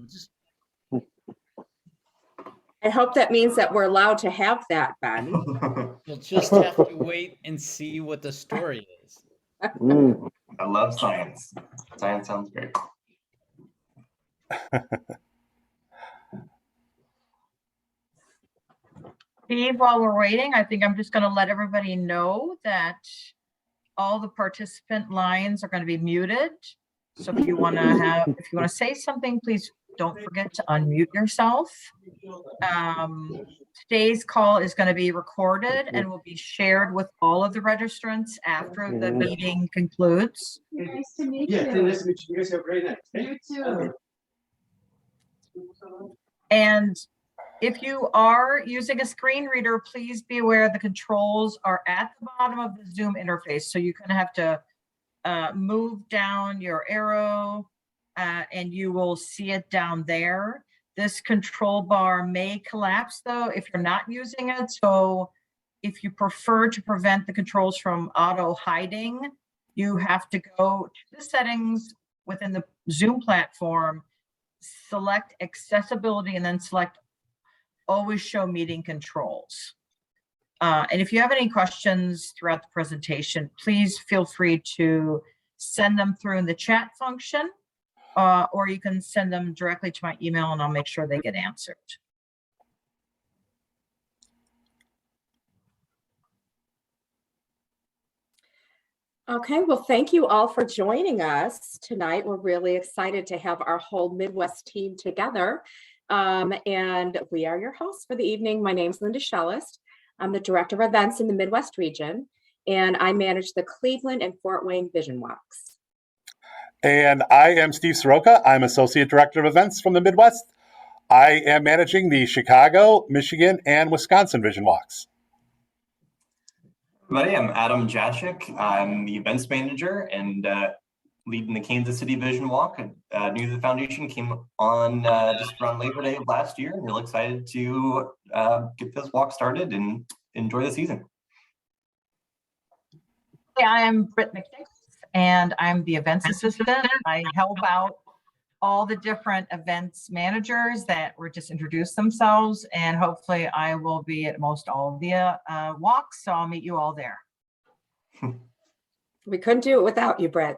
Just I hope that means that we're allowed to have that, Ben. We'll just have to wait and see what the story is. I love science. Science sounds great. Steve, while we're waiting, I think I'm just going to let everybody know that all the participant lines are going to be muted. So if you want to say something, please don't forget to unmute yourself. Today's call is going to be recorded and will be shared with all of the registrants after the meeting concludes. Nice to meet you. Yeah, nice to meet you. You guys have a great night. You too. And if you are using a screen reader, please be aware the controls are at the bottom of the Zoom interface. So you kind of have to move down your arrow and you will see it down there. This control bar may collapse though if you're not using it. So if you prefer to prevent the controls from auto hiding, you have to go to the settings within the Zoom platform, select accessibility, and then select always show meeting controls. And if you have any questions throughout the presentation, please feel free to send them through in the chat function, or you can send them directly to my email and I'll make sure they get answered. Okay, well, thank you all for joining us tonight. We're really excited to have our whole Midwest team together. And we are your hosts for the evening. My name is Lynda Shellist. I'm the Director of Events in the Midwest region, and I manage the Cleveland and Fort Wayne VisionWalks. And I am Steve Soroka. I'm Associate Director of Events from the Midwest. I am managing the Chicago, Michigan, and Wisconsin VisionWalks. Everybody, I'm Adam Jashik. I'm the events manager and leading the Kansas City Vision Walk. New to the foundation, came on just around Labor Day of last year. I'm really excited to get this walk started and enjoy the season. Hey, I am Britt and I'm the events assistant. I help out all the different events managers that were just introduced themselves, and hopefully I will be at most all of the walks, so I'll meet you all there. We couldn't do it without you, Britt.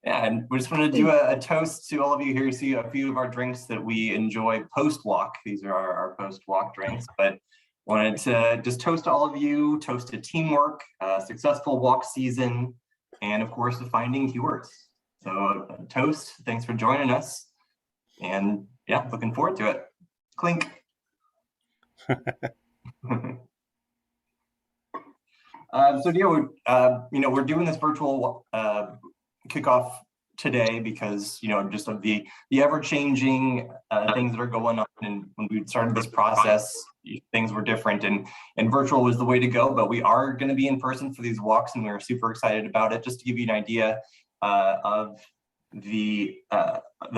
Yeah, and we just want to do a toast to all of you here. You see a few of our drinks that we enjoy post-walk. These are our post-walk drinks, but wanted to just toast to all of you, toast to teamwork, successful walk season, and of course, the finding keywords. So toast, thanks for joining us. And yeah, looking forward to it. Clink. So yeah, we're doing this virtual kickoff today because just of the ever-changing things that are going on. And when we started this process, things were different, and virtual was the way to go. But we are going to be in person for these walks, and we're super excited about it. Just to give you an idea of the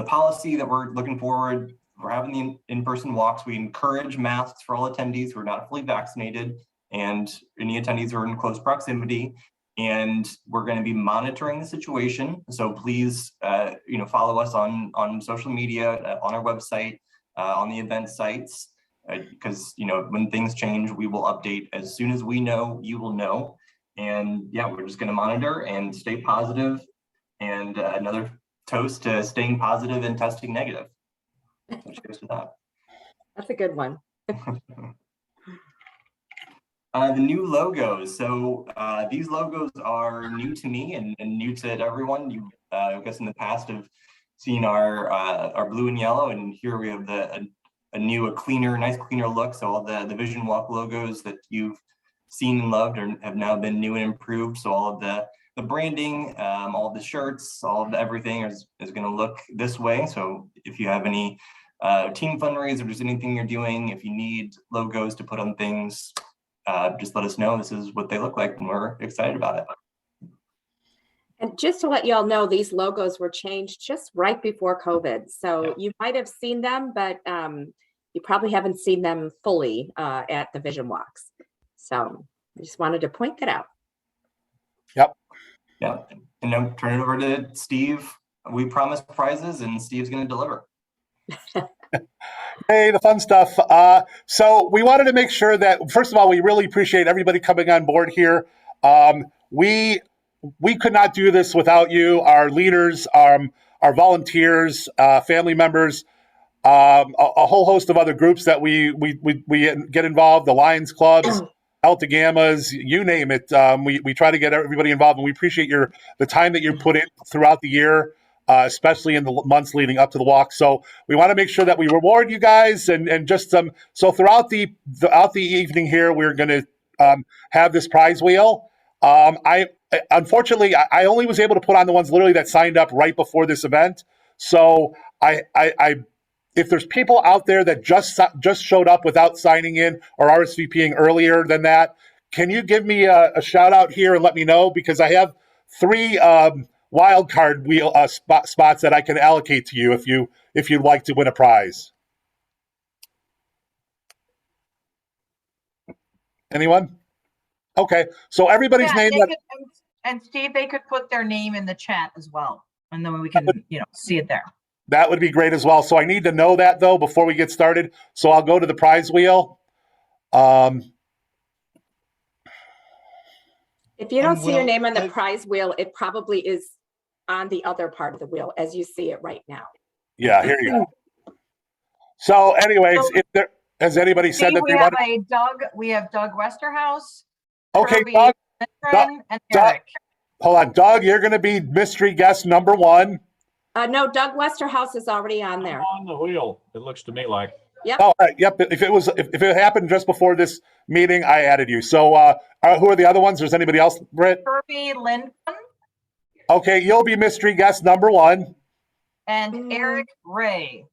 policy that we're looking forward. We're having the in-person walks. We encourage masks for all attendees who are not fully vaccinated and any attendees who are in close proximity. And we're going to be monitoring the situation. So please, follow us on social media, on our website, on the event sites, because when things change, we will update as soon as we know. You will know. And yeah, we're just going to monitor and stay positive. And another toast to staying positive and testing negative. So cheers to that. That's a good one. The new logos. So these logos are new to me and new to everyone. You, I guess, in the past have seen our blue and yellow, and here we have a cleaner, nice cleaner look. So all the Vision Walk logos that you've seen and loved have now been new and improved. So all of the branding, all of the shirts, all of everything is going to look this way. So if you have any team fundraisers, or just anything you're doing, if you need logos to put on things, just let us know. This is what they look like, and we're excited about it. And just to let you all know, these logos were changed just right before COVID. So yeah, you might have seen them, but you probably haven't seen them fully at the Vision Walks. So I just wanted to point that out. Yep. Yeah, and now turn it over to Steve we promise prizes, and Steve's going to deliver. Hey, the fun stuff. So we wanted to make sure that, first of all, we really appreciate everybody coming on board here. We could not do this without you, our leaders, our volunteers, family members, a whole host of other groups that we get involved, the Lions Clubs, Alta Gammas, you name it. We try to get everybody involved, and we appreciate the time that you put in throughout the year, especially in the months leading up to the walk. So we want to make sure that we reward you guys, and just so throughout the evening here, we're going to have this prize wheel. Unfortunately, I only was able to put on the ones literally that signed up right before this event. So if there's people out there that just showed up without signing in or RSVPing earlier than that, can you give me a shout out here and let me know? Because I have 3 wild card wheel spots that I can allocate to you if you'd like to win a prize. Anyone? Okay, so everybody's name. And Steve, they could put their name in the chat as well, and then we can see it there. That would be great as well. So I need to know that, though, before we get started. So I'll go to the prize wheel. If you don't see your name on the prize wheel, it probably is on the other part of the wheel as you see it right now. Yeah, here you go. So anyways, if there has anybody said that they want to... We have Doug Westerhouse. Okay, Kirby, Doug, and Eric. Hold on, Doug, you're going to be mystery guest number 1. No, Doug Westerhouse is already on there. On the wheel, it looks to me like. Yep. Oh, yep. If it happened just before this meeting, I added you. So who are the other ones? There's anybody else, Britt? Kirby, Lynda. Okay, you'll be mystery guest number 1. And Eric Ray.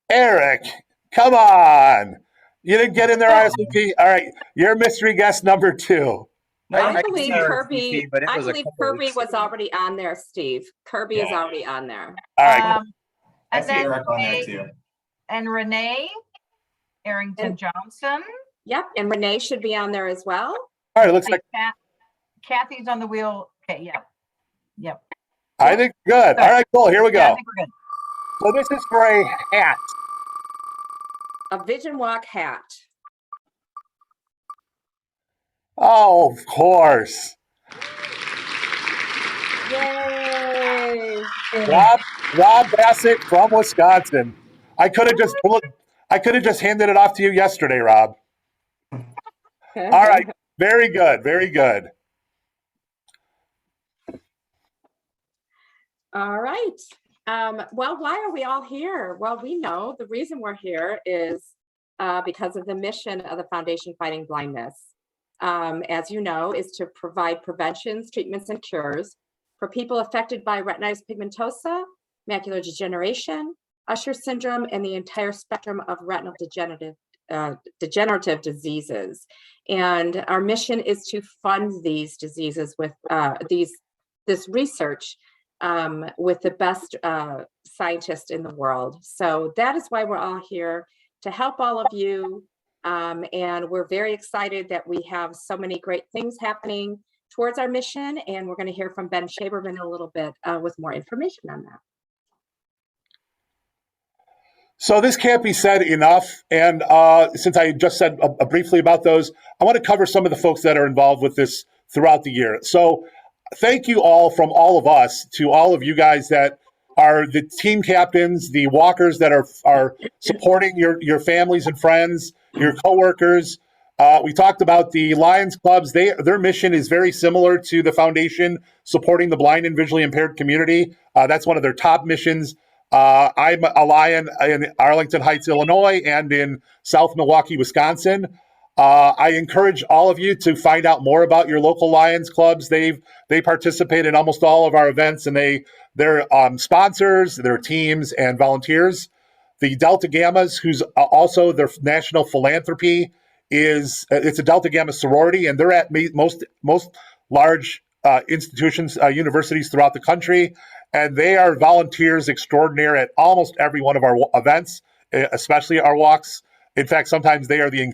Eric, come on. You didn't get in there, ISVP? All right, you're mystery guest number 2. I believe Kirby. I believe Kirby was already on there, Steve. Kirby is already on there. All right. I see Eric on there too. And Renee Arrington Johnson. Yep, and Renee should be on there as well. All right, it looks like Kathy's on the wheel. Okay, yep. I think good. All right, cool. Here we go. Yeah, I think we're good. So this is for a hat. A VisionWalk hat. Oh, of course. Yay! Rob Bassett from Wisconsin. I could have just handed it off to you yesterday, Rob. All right. Very good. Very good. All right. Well, why are we all here? Well, we know the reason we're here is because of the mission of the Foundation Fighting Blindness. As you know, is to provide preventions, treatments, and cures for people affected by retinitis pigmentosa, macular degeneration, Usher syndrome, and the entire spectrum of retinal degenerative diseases. And our mission is to fund these diseases with this research with the best scientists in the world. So that is why we're all here, to help all of you. And we're very excited that we have so many great things happening towards our mission. And we're going to hear from Ben Shaverman in a little bit with more information on that. So this can't be said enough. And since I just said briefly about those, I want to cover some of the folks that are involved with this throughout the year. So thank you all from all of us to all of you guys that are the team captains, the walkers that are supporting your families and friends, your coworkers. We talked about the Lions Clubs. Their mission is very similar to the foundation supporting the blind and visually impaired community. That's one of their top missions. I'm a Lion in Arlington Heights, Illinois, and in South Milwaukee, Wisconsin. I encourage all of you to find out more about your local Lions Clubs. They participate in almost all of our events, and they're sponsors, their teams, and volunteers. The Delta Gammas, who's also their national philanthropy, it's a Delta Gamma sorority, and they're at most large institutions, universities throughout the country, and they are volunteers extraordinaire at almost every one of our events, especially our walks. In fact, sometimes they are the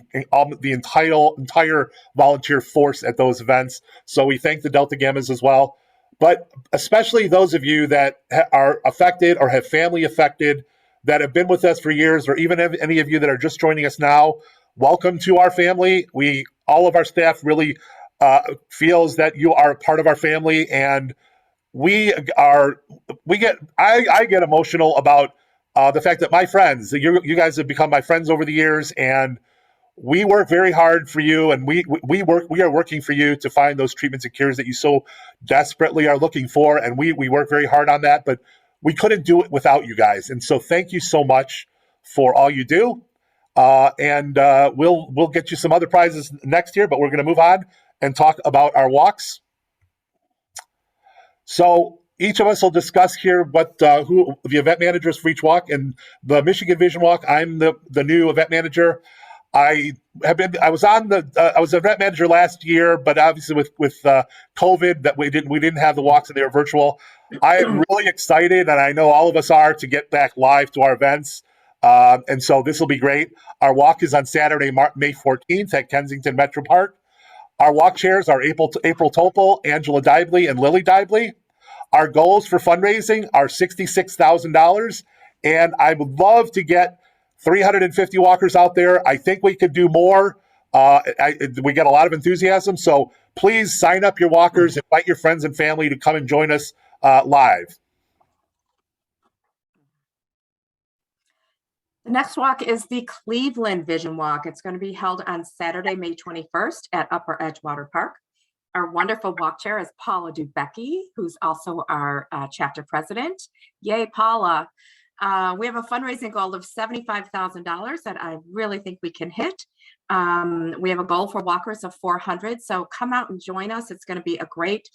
entire volunteer force at those events. So we thank the Delta Gammas as well. but especially those of you that are affected or have family affected that have been with us for years, or even any of you that are just joining us now, welcome to our family. All of our staff really feels that you are part of our family, and I get emotional about the fact that my friends, you guys have become my friends over the years, and we work very hard for you, and we are working for you to find those treatments and cures that you so desperately are looking for, and we work very hard on that, but we couldn't do it without you guys. And so thank you so much for all you do. And we'll get you some other prizes next year, but we're going to move on and talk about our walks. So each of us will discuss here who the event managers for each walk. And the Michigan Vision Walk, I'm the new event manager. I was an event manager last year, but obviously with COVID, that we didn't have the walks and they were virtual. I am really excited, and I know all of us are, to get back live to our events. And so this will be great. Our walk is on Saturday, May 14th at Kensington Metro Park. Our walk chairs are April Topol, Angela Dibbley, and Lily Dibbley. Our goals for fundraising are $66,000, and I would love to get 350 walkers out there. I think we could do more. We get a lot of enthusiasm, so please sign up your walkers, invite your friends and family to come and join us live. The next walk is the Cleveland Vision Walk. It's going to be held on Saturday, May 21st at Upper Edgewater Park. Our wonderful walk chair is Paula Dubecki, who's also our chapter president. Yay, Paula. We have a fundraising goal of $75,000 that I really think we can hit. We have a goal for walkers of 400. So come out and join us. It's going to be a great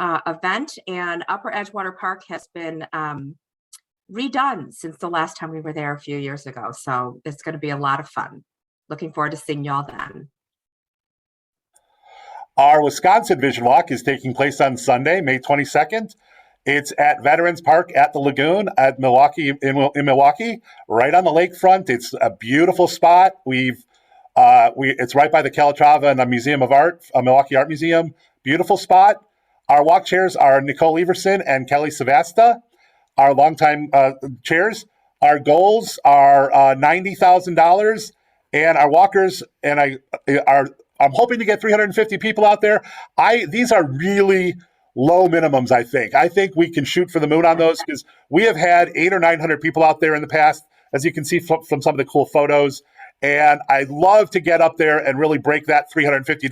event. And Upper Edgewater Park has been redone since the last time we were there a few years ago. So it's going to be a lot of fun. Looking forward to seeing y'all then. Our Wisconsin Vision Walk is taking place on Sunday, May 22nd. It's at Veterans Park at the Lagoon at Milwaukee, in Milwaukee, right on the lakefront. It's a beautiful spot. It's right by the Calatrava and the Museum of Art, Milwaukee Art Museum. Beautiful spot. Our walk chairs are Nicole Everson and Kelly Savasta, our longtime chairs. Our goals are $90,000, and our walkers I'm hoping to get 350 people out there. These are really low minimums, I think. I think we can shoot for the moon on those, because we have had 800 or 900 people out there in the past, as you can see from some of the cool photos. And I'd love to get up there and really break that 350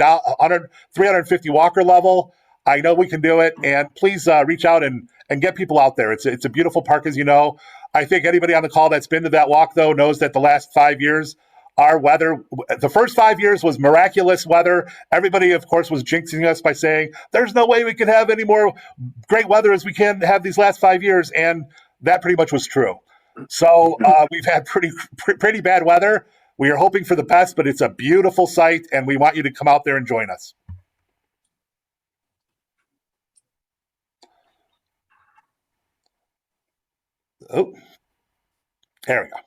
walker level. I know we can do it. And please reach out and get people out there. It's a beautiful park, as you know. I think anybody on the call that's been to that walk, though, knows that the last 5 years, our weather, the first 5 years was miraculous weather. Everybody, of course, was jinxing us by saying, there's no way we can have any more great weather as we can have these last 5 years. And that pretty much was true. So we've had pretty bad weather. We are hoping for the best, but it's a beautiful site, and we want you to come out there and join us. Oh, there we go.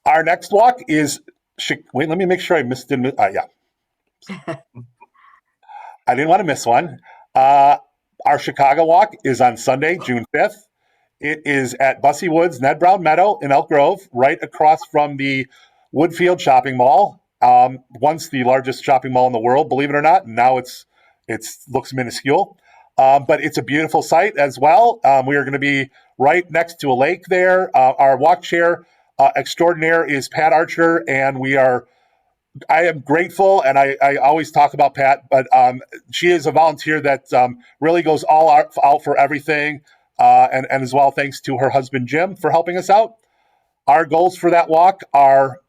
Our next walk is, wait, let me make sure I missed it. Yeah. I didn't want to miss one. Our Chicago walk is on Sunday, June 5th. It is at Bussey Woods, Ned Brown Meadow in Elk Grove, right across from the Woodfield Shopping Mall. Once the largest shopping mall in the world, believe it or not. Now it looks minuscule. But it's a beautiful site as well. We are going to be right next to a lake there. Our walk chair extraordinaire is Pat Archer, and I am grateful, and I always talk about Pat, but she is a volunteer that really goes all out for everything, and as well, thanks to her husband, Jim, for helping us out. Our goals for that walk are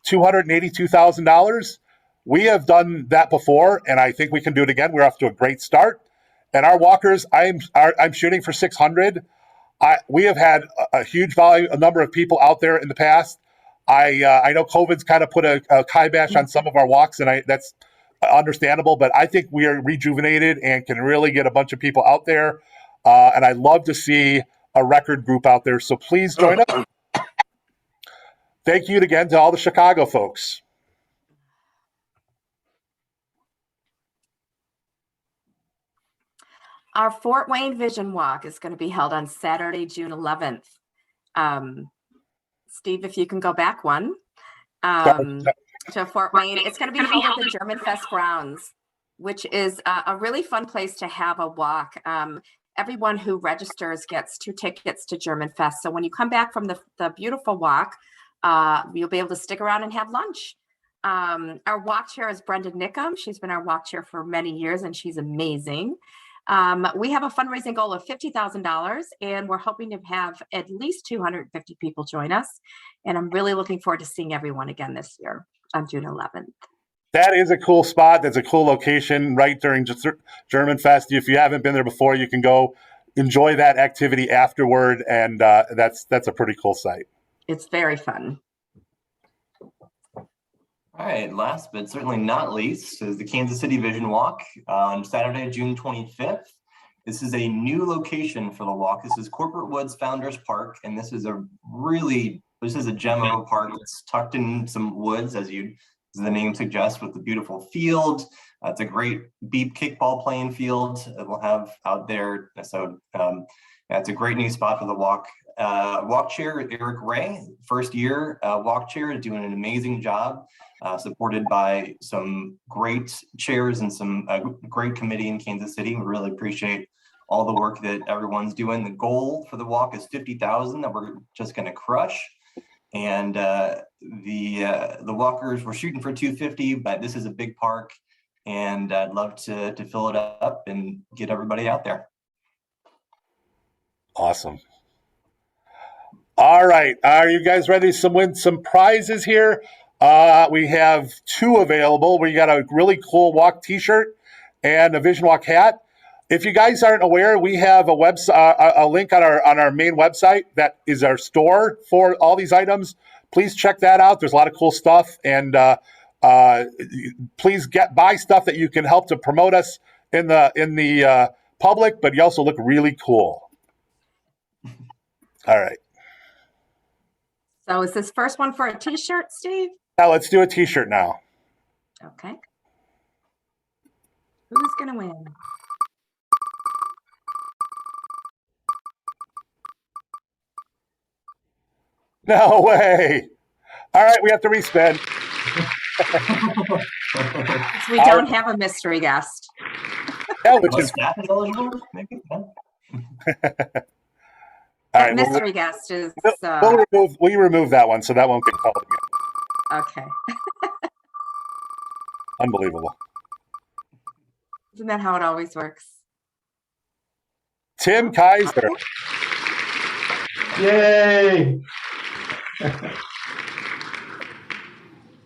$282,000. We have done that before, and I think we can do it again. We're off to a great start. And our walkers, I'm shooting for 600. We have had a huge a number of people out there in the past. I know COVID's kind of put a kibosh on some of our walks, and that's understandable, but I think we are rejuvenated and can really get a bunch of people out there. And I'd love to see a record group out there. So please join us. Thank you again to all the Chicago folks. Our Fort Wayne Vision Walk is going to be held on Saturday, June 11th. Steve, if you can go back one to Fort Wayne, it's going to be held at the German Fest grounds, which is a really fun place to have a walk. Everyone who registers gets 2 tickets to German Fest. So when you come back from the beautiful walk, you'll be able to stick around and have lunch. Our walk chair is Brenda Nickham. She's been our walk chair for many years and she's amazing. We have a fundraising goal of $50,000 and we're hoping to have at least 250 people join us. And I'm really looking forward to seeing everyone again this year on June 11th. That is a cool spot. That's a cool location right during German Fest. If you haven't been there before, you can go enjoy that activity afterward. And that's a pretty cool site. It's very fun. All right, last but certainly not least is the Kansas City Vision Walk on Saturday, June 25th. This is a new location for the walk. This is Corporate Woods Founders Park, and this is a gem of a park. It's tucked in some woods, as the name suggests, with the beautiful field. It's a great beep kickball playing field that we'll have out there. So it's a great new spot for the walk. Walk chair, Eric Ray, first year walk chair, is doing an amazing job, supported by some great chairs and some great committee in Kansas City. We really appreciate all the work that everyone's doing. The goal for the walk is 50,000 that we're just going to crush. And the walkers, we're shooting for 250, but this is a big park and I'd love to fill it up and get everybody out there. Awesome. All right. Are you guys ready to win some prizes here? We have 2 available. We got a really cool walk t-shirt and a Vision Walk hat. If you guys aren't aware, we have a website, a link on our main website that is our store for all these items. Please check that out. There's a lot of cool stuff, and please buy stuff that you can help to promote us in the public. But you also look really cool. All right. So is this first one for a t-shirt, Steve? Now let's do a t-shirt now. Okay. Who's going to win? No way. All right, we have to respin. We don't have a mystery guest. Yeah, which is Staff is eligible, maybe? No? That all right. mystery guest is We remove that one, so that won't get called again. okay. Unbelievable. Isn't that how it always works? Tim Kaiser. Yay!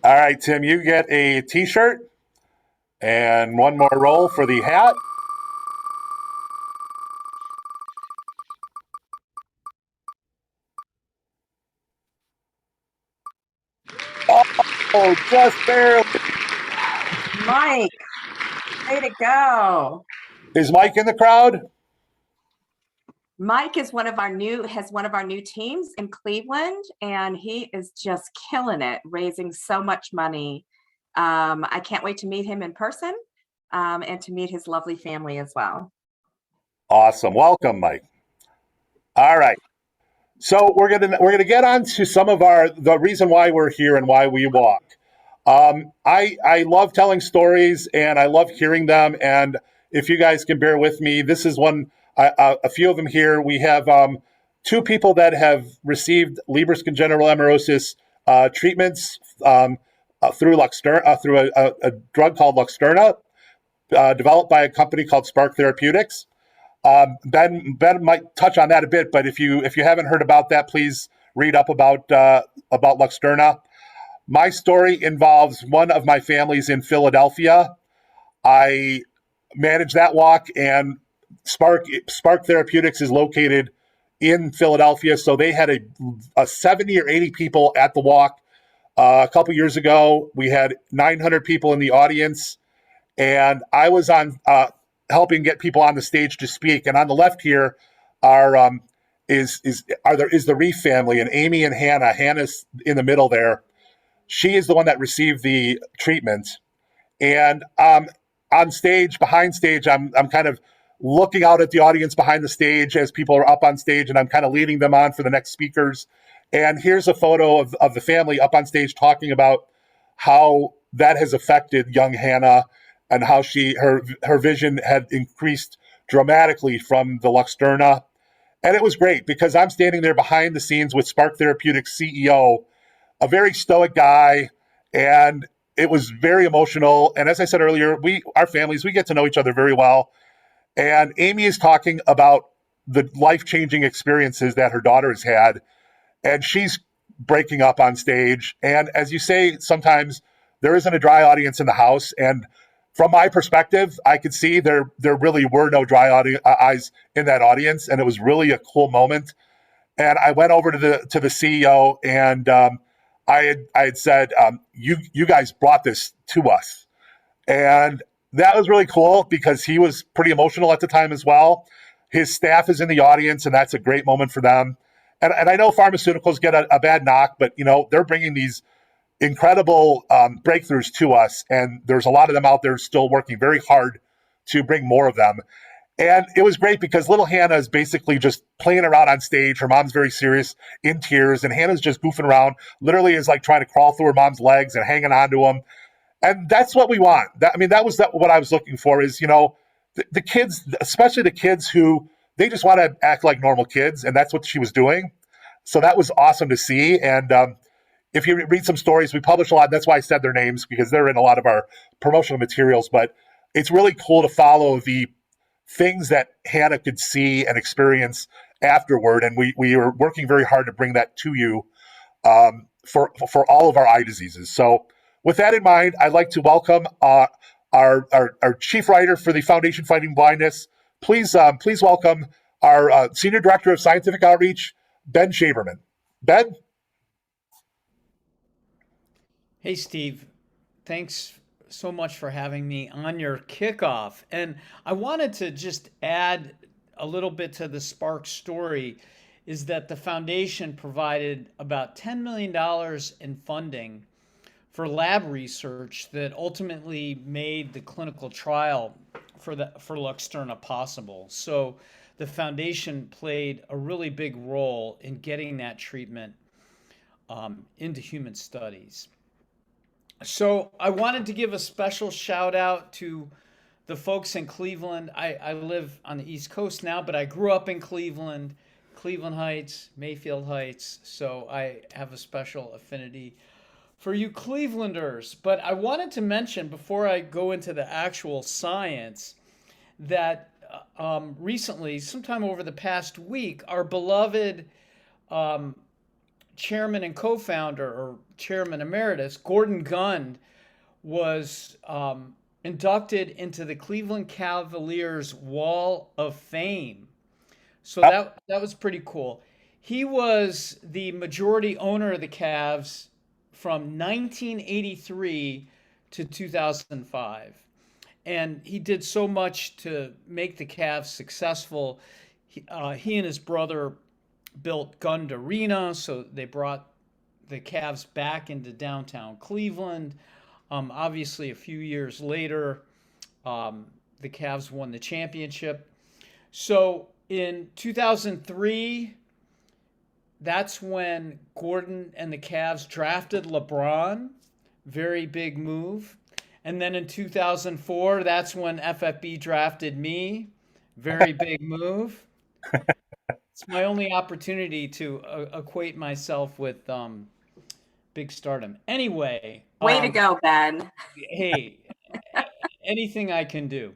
All right, Tim, you get a t-shirt and one more roll for the hat. Oh, just barely. Mike, way to go. Is Mike in the crowd? Mike is one of our new teams in Cleveland, and he is just killing it, raising so much money. I can't wait to meet him in person and to meet his lovely family as well. Awesome. Welcome, Mike. All right. So we're gonna get on to some of the reason why we're here and why we walk. I love telling stories and I love hearing them. And if you guys can bear with me, this is one. A few of them here. We have 2 people that have received Leber's congenital amaurosis treatments through Luxturna, through a drug called Luxturna, developed by a company called Spark Therapeutics. Ben might touch on that a bit, but if you haven't heard about that, please read up about Luxturna. My story involves one of my families in Philadelphia. I manage that walk, and Spark Therapeutics is located in Philadelphia, so they had a 70 or 80 people at the walk a couple years ago. We had 900 people in the audience, and I was on helping get people on the stage to speak. And on the left here is the Reef family, and Amy and Hannah. Hannah's in the middle there. She is the one that received the treatment, and on stage, behind stage, I'm kind of looking out at the audience behind the stage as people are up on stage, and I'm kind of leading them on for the next speakers. And here's a photo of the family up on stage talking about how that has affected young Hannah and how her vision had increased dramatically from the Luxturna. And it was great because I'm standing there behind the scenes with Spark Therapeutics CEO, a very stoic guy, and it was very emotional. And as I said earlier, our families, we get to know each other very well. And Amy is talking about the life-changing experiences that her daughter has had, and she's breaking up on stage. And as you say, sometimes there isn't a dry audience in the house. And from my perspective, I could see there really were no dry eyes in that audience, and it was really a cool moment. And I went over to the CEO, and I had said, "You guys brought this to us," and that was really cool because he was pretty emotional at the time as well. His staff is in the audience, and that's a great moment for them. And I know pharmaceuticals get a bad knock, but they're bringing these incredible breakthroughs to us, and there's a lot of them out there still working very hard to bring more of them. And it was great because little Hannah is basically just playing around on stage. Her mom's very serious, in tears, and Hannah's just goofing around, literally is like trying to crawl through her mom's legs and hanging on to them. And that's what we want. That was what I was looking for is, the kids, especially the kids who, they just want to act like normal kids, and that's what she was doing. So that was awesome to see. And if you read some stories, we publish a lot. That's why I said their names, because they're in a lot of our promotional materials. But it's really cool to follow the things that Hannah could see and experience afterward. And we are working very hard to bring that to you for all of our eye diseases. So with that in mind, I'd like to welcome our chief writer for the Foundation Fighting Blindness. Please welcome our Senior Director of Scientific Outreach, Ben Shaverman. Ben? Hey, Steve. Thanks so much for having me on your kickoff. And I wanted to just add a little bit to the Spark story, is that the foundation provided about $10 million in funding for lab research that ultimately made the clinical trial for Luxturna possible. So the foundation played a really big role in getting that treatment into human studies. So I wanted to give a special shout out to the folks in Cleveland. I live on the East Coast now, but I grew up in Cleveland Heights, Mayfield Heights. So I have a special affinity for you Clevelanders. But I wanted to mention, before I go into the actual science, that recently, sometime over the past week, our beloved chairman and co-founder, or chairman emeritus, Gordon Gund, was inducted into the Cleveland Cavaliers Wall of Fame. So that was pretty cool. He was the majority owner of the Cavs from 1983 to 2005. And he did so much to make the Cavs successful. He and his brother built Gund Arena, so they brought the Cavs back into downtown Cleveland. Obviously, a few years later, the Cavs won the championship. So in 2003, that's when Gordon and the Cavs drafted LeBron. Very big move. And then in 2004, that's when FFB drafted me. Very big move. It's my only opportunity to equate myself with big stardom. Anyway. Way to go, Ben. Hey, anything I can do.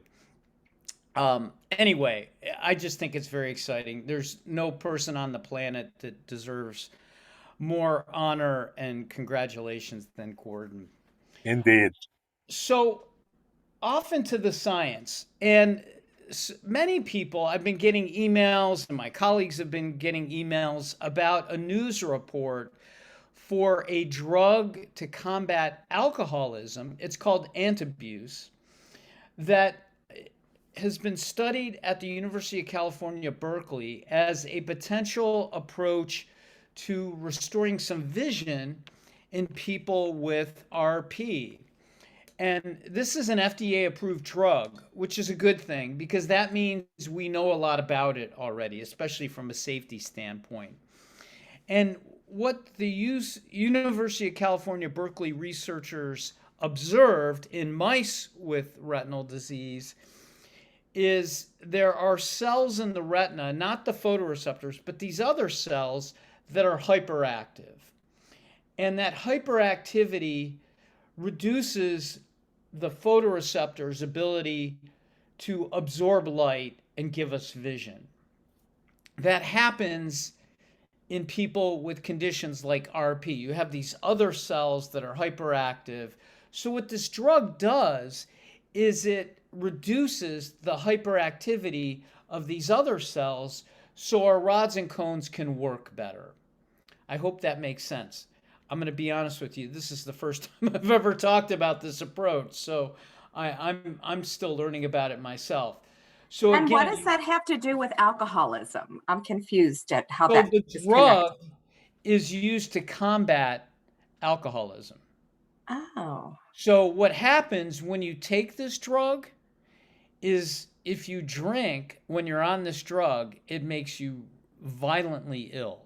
Anyway, I just think it's very exciting. There's no person on the planet that deserves more honor and congratulations than Gordon. Indeed. So off into the science. And many people, I've been getting emails, and my colleagues have been getting emails about a news report for a drug to combat alcoholism. It's called Antabuse, that has been studied at the University of California, Berkeley, as a potential approach to restoring some vision in people with RP. And this is an FDA approved drug, which is a good thing because that means we know a lot about it already, especially from a safety standpoint. And what the University of California, Berkeley researchers observed in mice with retinal disease is there are cells in the retina, not the photoreceptors, but these other cells that are hyperactive. And that hyperactivity reduces the photoreceptors' ability to absorb light and give us vision. That happens in people with conditions like RP. You have these other cells that are hyperactive. So what this drug does is it reduces the hyperactivity of these other cells so our rods and cones can work better. I hope that makes sense. I'm going to be honest with you. This is the first time I've ever talked about this approach, so I'm still learning about it myself. So And again, what does that have to do with alcoholism? I'm confused at how so that the is drug connected. is used to combat alcoholism. Oh, So what happens when you take this drug is if you drink when you're on this drug, it makes you violently ill.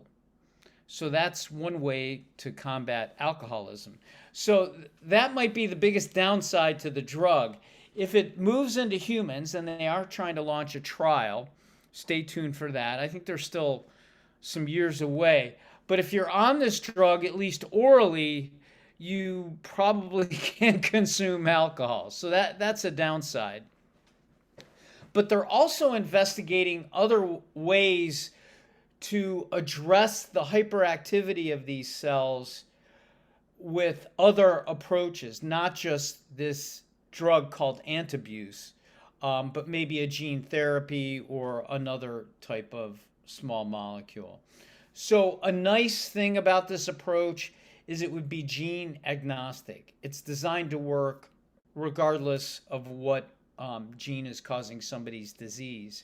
So that's one way to combat alcoholism. So that might be the biggest downside to the drug. If it moves into humans, and they are trying to launch a trial, stay tuned for that. I think they're still some years away. But if you're on this drug, at least orally, you probably can't consume alcohol. So that's a downside. But they're also investigating other ways to address the hyperactivity of these cells with other approaches, not just this drug called antabuse, but maybe a gene therapy or another type of small molecule. So a nice thing about this approach is it would be gene agnostic. It's designed to work regardless of what gene is causing somebody's disease.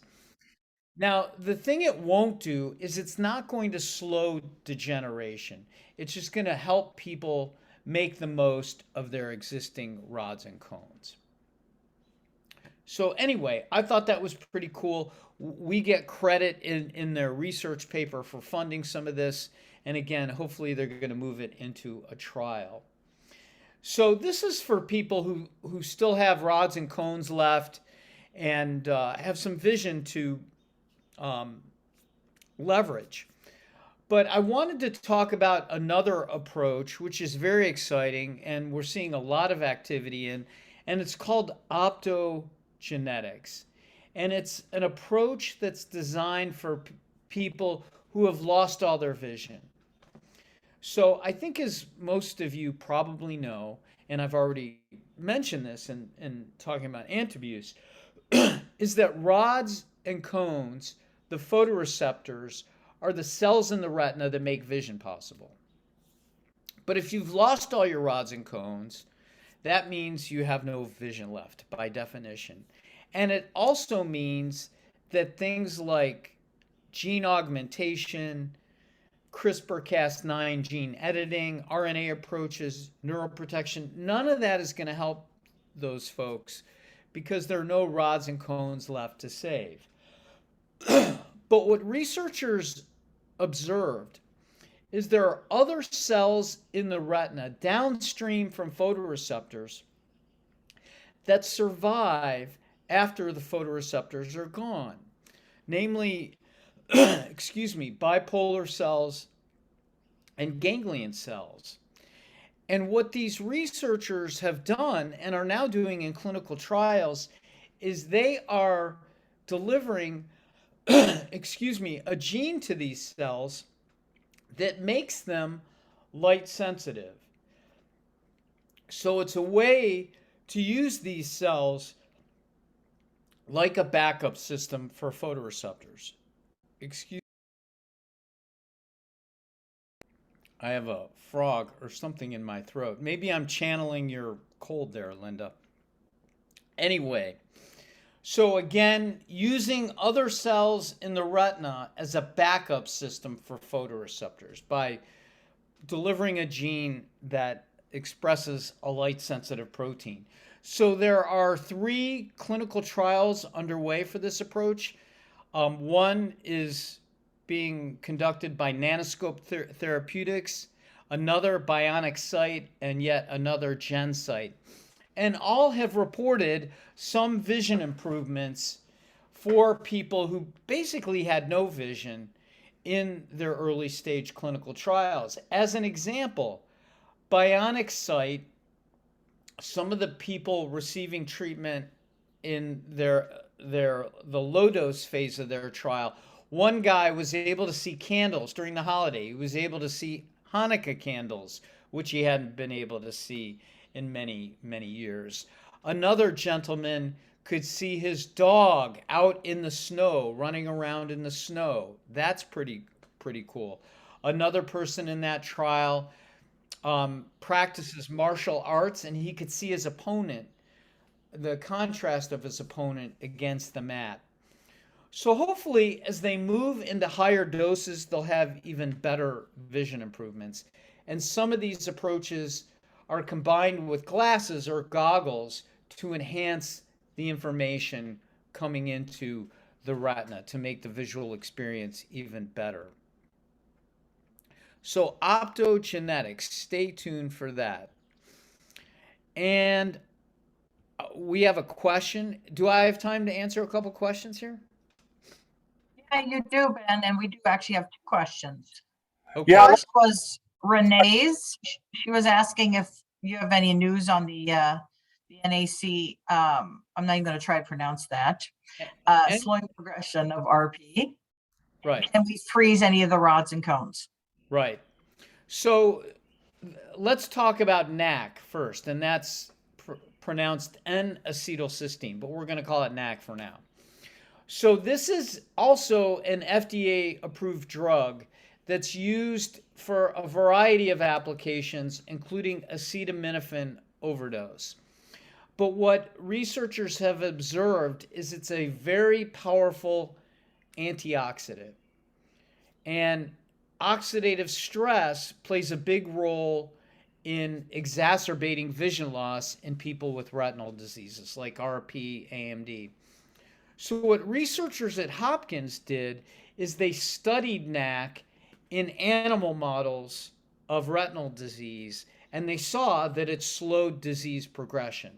Now, the thing it won't do is it's not going to slow degeneration. It's just going to help people make the most of their existing rods and cones. So anyway, I thought that was pretty cool. We get credit in their research paper for funding some of this. And again, hopefully they're going to move it into a trial. So this is for people who still have rods and cones left and have some vision to leverage. But I wanted to talk about another approach, which is very exciting, and we're seeing a lot of activity in, and it's called optogenetics. And it's an approach that's designed for people who have lost all their vision. So I think, as most of you probably know, and I've already mentioned this in talking about antabuse, is that rods and cones, the photoreceptors, are the cells in the retina that make vision possible. But if you've lost all your rods and cones, that means you have no vision left by definition. And it also means that things like gene augmentation, CRISPR-Cas9 gene editing, RNA approaches, neuroprotection, none of that is going to help those folks because there are no rods and cones left to save. But what researchers observed is there are other cells in the retina downstream from photoreceptors that survive after the photoreceptors are gone. Namely, bipolar cells and ganglion cells. And what these researchers have done and are now doing in clinical trials is they are delivering a gene to these cells that makes them light sensitive. So it's a way to use these cells like a backup system for photoreceptors. I have a frog or something in my throat. Maybe I'm channeling your cold there, Lynda. Anyway, so again, using other cells in the retina as a backup system for photoreceptors by delivering a gene that expresses a light-sensitive protein. So there are 3 clinical trials underway for this approach. One is being conducted by Nanoscope Therapeutics, another Bionic Sight, and yet another GenSight. And all have reported some vision improvements for people who basically had no vision in their early stage clinical trials. As an example, Bionic Sight, some of the people receiving treatment in the low dose phase of their trial, one guy was able to see candles during the holiday. He was able to see Hanukkah candles, which he hadn't been able to see in many, many years. Another gentleman could see his dog out in the snow, running around in the snow. That's pretty cool. Another person in that trial practices martial arts, and he could see his opponent, the contrast of his opponent against the mat. So hopefully, as they move into higher doses, they'll have even better vision improvements. And some of these approaches are combined with glasses or goggles to enhance the information coming into the retina to make the visual experience even better. So Optogenetics, stay tuned for that. And we have a question. Do I have time to answer a couple questions here? Yeah, you do, Ben, and we do actually have 2 questions. Okay. Yeah. First was Renee's. She was asking if you have any news on the NAC. I'm not even going to try to pronounce that. Slowing progression of RP. Right. And we freeze any of the rods and cones. Right. So let's talk about NAC first, and that's pronounced N-acetylcysteine, but we're going to call it NAC for now. So this is also an FDA-approved drug that's used for a variety of applications, including acetaminophen overdose. But what researchers have observed is it's a very powerful antioxidant. And oxidative stress plays a big role in exacerbating vision loss in people with retinal diseases like RP, AMD. So what researchers at Hopkins did is they studied NAC in animal models of retinal disease, and they saw that it slowed disease progression.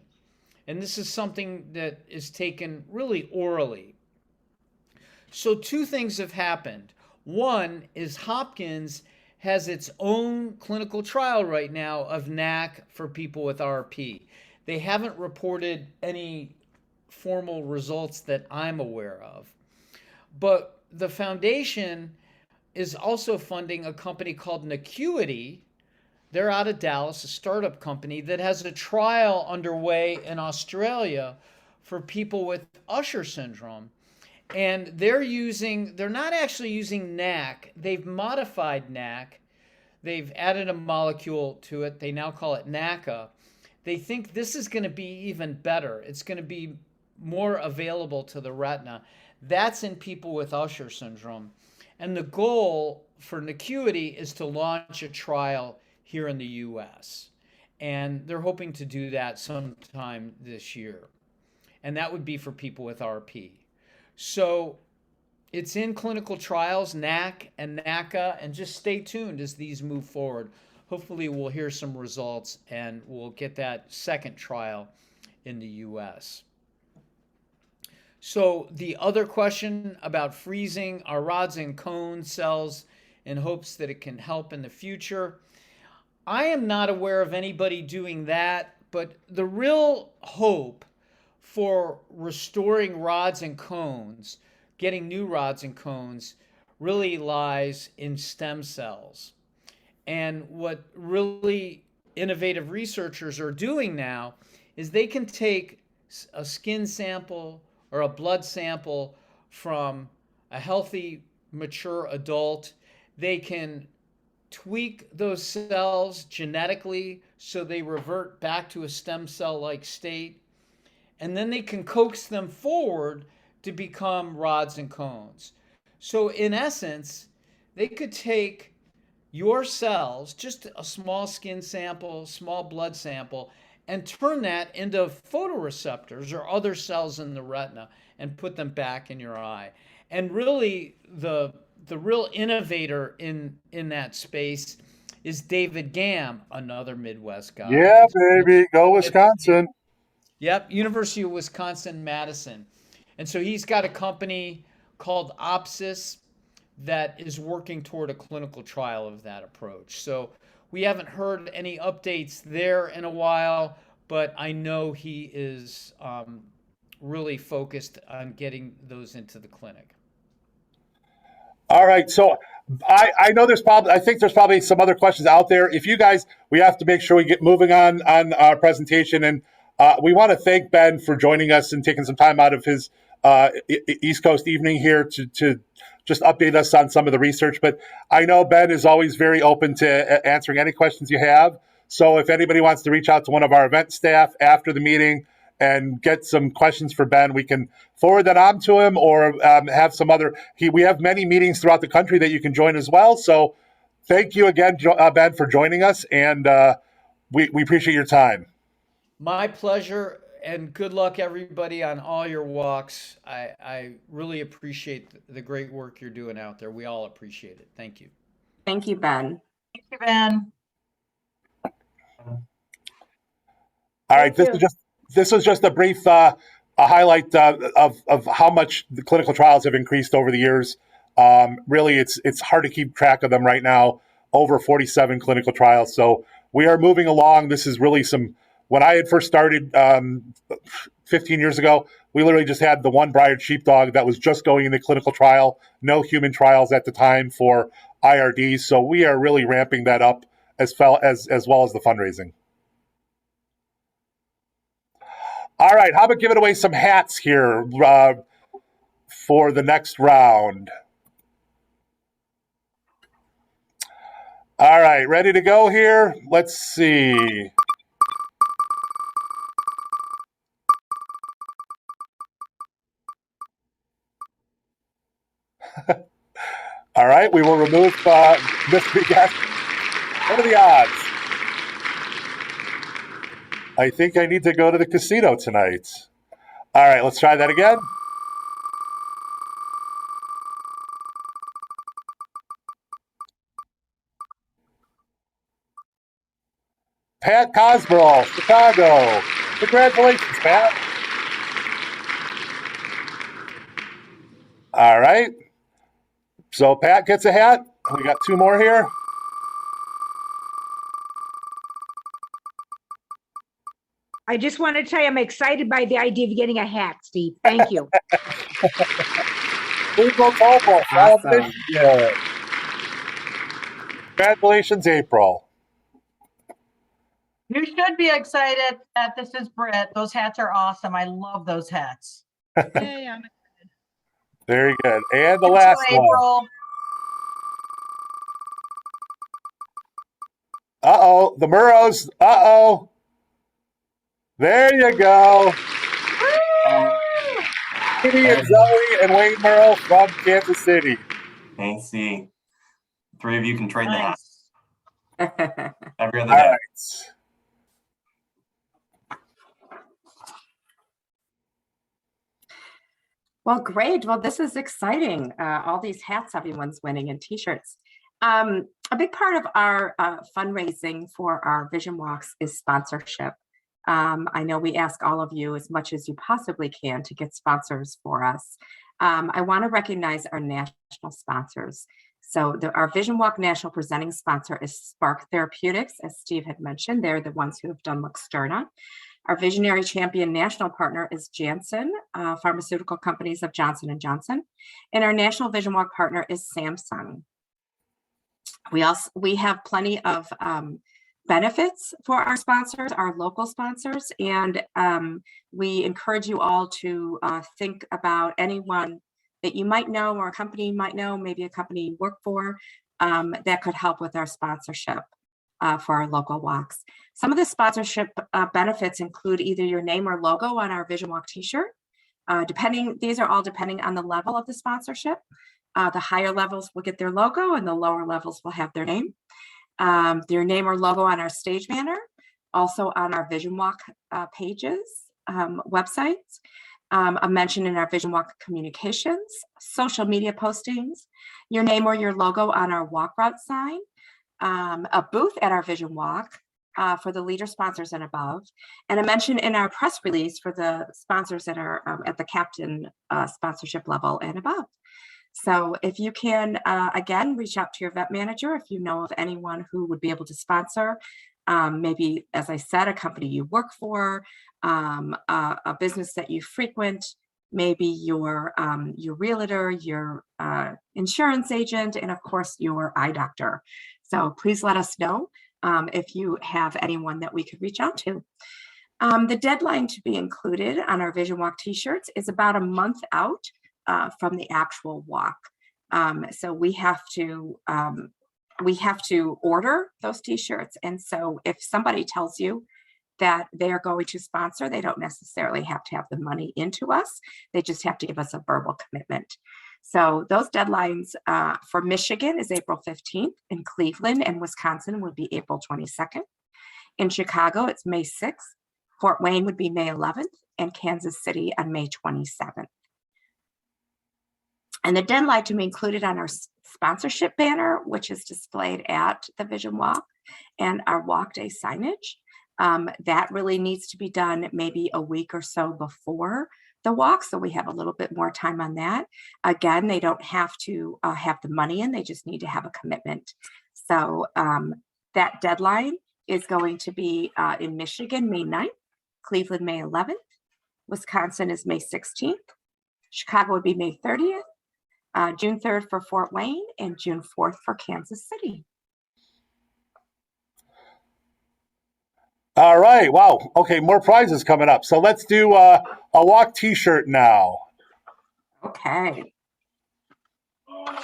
And this is something that is taken really orally. So 2 things have happened. One is Hopkins has its own clinical trial right now of NAC for people with RP. They haven't reported any formal results that I'm aware of. But the foundation is also funding a company called Nacuity. They're out of Dallas, a startup company that has a trial underway in Australia for people with Usher syndrome. And they're not actually using NAC. They've modified NAC. They've added a molecule to it. They now call it NACA. They think this is going to be even better. It's going to be more available to the retina. That's in people with Usher syndrome. And the goal for Nacuity is to launch a trial here in the US. And they're hoping to do that sometime this year. And that would be for people with RP. So it's in clinical trials, NAC and NACA, and just stay tuned as these move forward. Hopefully we'll hear some results and we'll get that second trial in the US. So the other question about freezing our rods and cone cells in hopes that it can help in the future. I am not aware of anybody doing that, but the real hope for restoring rods and cones, getting new rods and cones, really lies in stem cells. And what really innovative researchers are doing now is they can take a skin sample or a blood sample from a healthy, mature adult. They can tweak those cells genetically so they revert back to a stem cell-like state. And then they can coax them forward to become rods and cones. So in essence, they could take your cells, just a small skin sample, small blood sample, and turn that into photoreceptors or other cells in the retina and put them back in your eye. And really, the real innovator in that space is David Gamm, another Midwest guy. Yeah, baby, go Wisconsin. Yep, University of Wisconsin-Madison. And so he's got a company called Opsis that is working toward a clinical trial of that approach. So we haven't heard any updates there in a while, but I know he is really focused on getting those into the clinic. All right, so I know I think there's probably some other questions out there. If you guys, we have to make sure we get moving on our presentation, and we want to thank Ben for joining us and taking some time out of his East Coast evening here to just update us on some of the research. But I know Ben is always very open to answering any questions you have. So if anybody wants to reach out to one of our event staff after the meeting and get some questions for Ben, we can forward that on to him, or have some other. We have many meetings throughout the country that you can join as well. So thank you again, Ben, for joining us, and we appreciate your time. My pleasure, and good luck, everybody, on all your walks. I really appreciate the great work you're doing out there. We all appreciate it. Thank you. Thank you, Ben. Thank you, Ben. All right, this was just a brief a highlight of how much the clinical trials have increased over the years. Really, it's hard to keep track of them right now. Over 47 clinical trials. So we are moving along. This is really when I had first started 15 years ago, we literally just had the one Briard sheepdog that was just going into clinical trial. No human trials at the time for IRDs. So we are really ramping that up as well as the fundraising. All right, how about giving away some hats here for the next round? All right, ready to go here? Let's see. All right, we will remove mystery guest. What are the odds? I think I need to go to the casino tonight. All right, let's try that again. Pat Cosmerl, Chicago. Congratulations, Pat. All right. So Pat gets a hat. We got two more here. I just want to tell you, I'm excited by the idea of getting a hat, Steve. Thank you. Awesome. Yeah. Congratulations, April. You should be excited that this is Britt. Those hats are awesome. I love those hats. Yay, I'm excited. Very good. And the Thank last you, one. April. Uh-oh, the Murrows. Uh-oh. There you go. Katie and Zoe and Wayne Murrow from Kansas City. Thanks, see. Three of you can trade the hat Nice. every other All day. right. Well, great. Well, this is exciting. All these hats everyone's winning and t-shirts. A big part of our fundraising for our Vision Walks is sponsorship. I know we ask all of you as much as you possibly can to get sponsors for us. I want to recognize our national sponsors. So our Vision Walk national presenting sponsor is Spark Therapeutics, as Steve had mentioned. They're the ones who have done Luxturna. Our visionary champion national partner is Janssen, pharmaceutical companies of Johnson & Johnson. And our national Vision Walk partner is Samsung. We have plenty of benefits for our sponsors, our local sponsors, and we encourage you all to think about anyone that you might know or a company you might know, maybe a company you work for, that could help with our sponsorship for our local walks. Some of the sponsorship benefits include either your name or logo on our Vision Walk t-shirt. These are all depending on the level of the sponsorship. The higher levels will get their logo and the lower levels will have their name. Their name or logo on our stage banner, also on our VisionWalk pages, websites, a mention in our VisionWalk communications, social media postings, your name or your logo on our walk route sign, a booth at our VisionWalk for the leader sponsors and above, and a mention in our press release for the sponsors that are at the captain sponsorship level and above. So if you can, again, reach out to your vet manager if you know of anyone who would be able to sponsor. Maybe, as I said, a company you work for, a business that you frequent, maybe your realtor, your insurance agent, and of course your eye doctor. So please let us know if you have anyone that we could reach out to. The deadline to be included on our VisionWalk t-shirts is about a month out from the actual walk. So we have to order those t-shirts. And so if somebody tells you that they are going to sponsor, they don't necessarily have to have the money into us. They just have to give us a verbal commitment. So those deadlines for Michigan is April 15th. In Cleveland and Wisconsin would be April 22nd. In Chicago, it's May 6th. Fort Wayne would be May 11th, and Kansas City on May 27th. And the deadline to be included on our sponsorship banner, which is displayed at the VisionWalk, and our walk day signage, that really needs to be done maybe a week or so before the walk. So we have a little bit more time on that. Again, they don't have to have the money in, they just need to have a commitment. So that deadline is going to be in Michigan, May 9th, Cleveland, May 11th, Wisconsin is May 16th, Chicago would be May 30th, June 3rd for Fort Wayne, and June 4th for Kansas City. All right. Wow. Okay. More prizes coming up. So let's do a walk t-shirt now. Okay. Gonna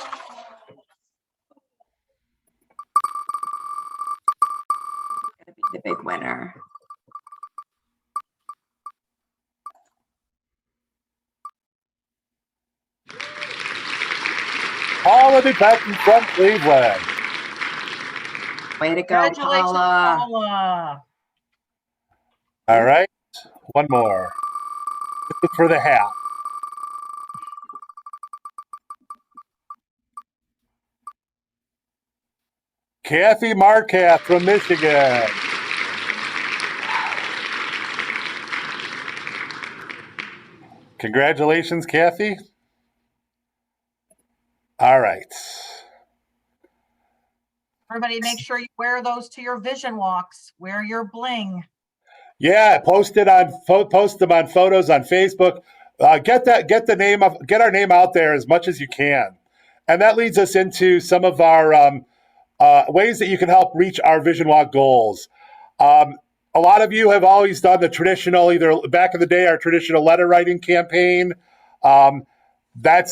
be the big winner. Paula Patton from Cleveland. Way to go, Congratulations, Paula. Paula. All right. One more. This is for the hat. Kathy Marcath from Michigan. Congratulations, Kathy. All right. Everybody, make sure you wear those to your vision walks. Wear your bling. Yeah, post them on photos on Facebook. Get our name out there as much as you can, and that leads us into some of our ways that you can help reach our VisionWalk goals. A lot of you have always done the traditional, either back in the day, our traditional letter writing campaign. That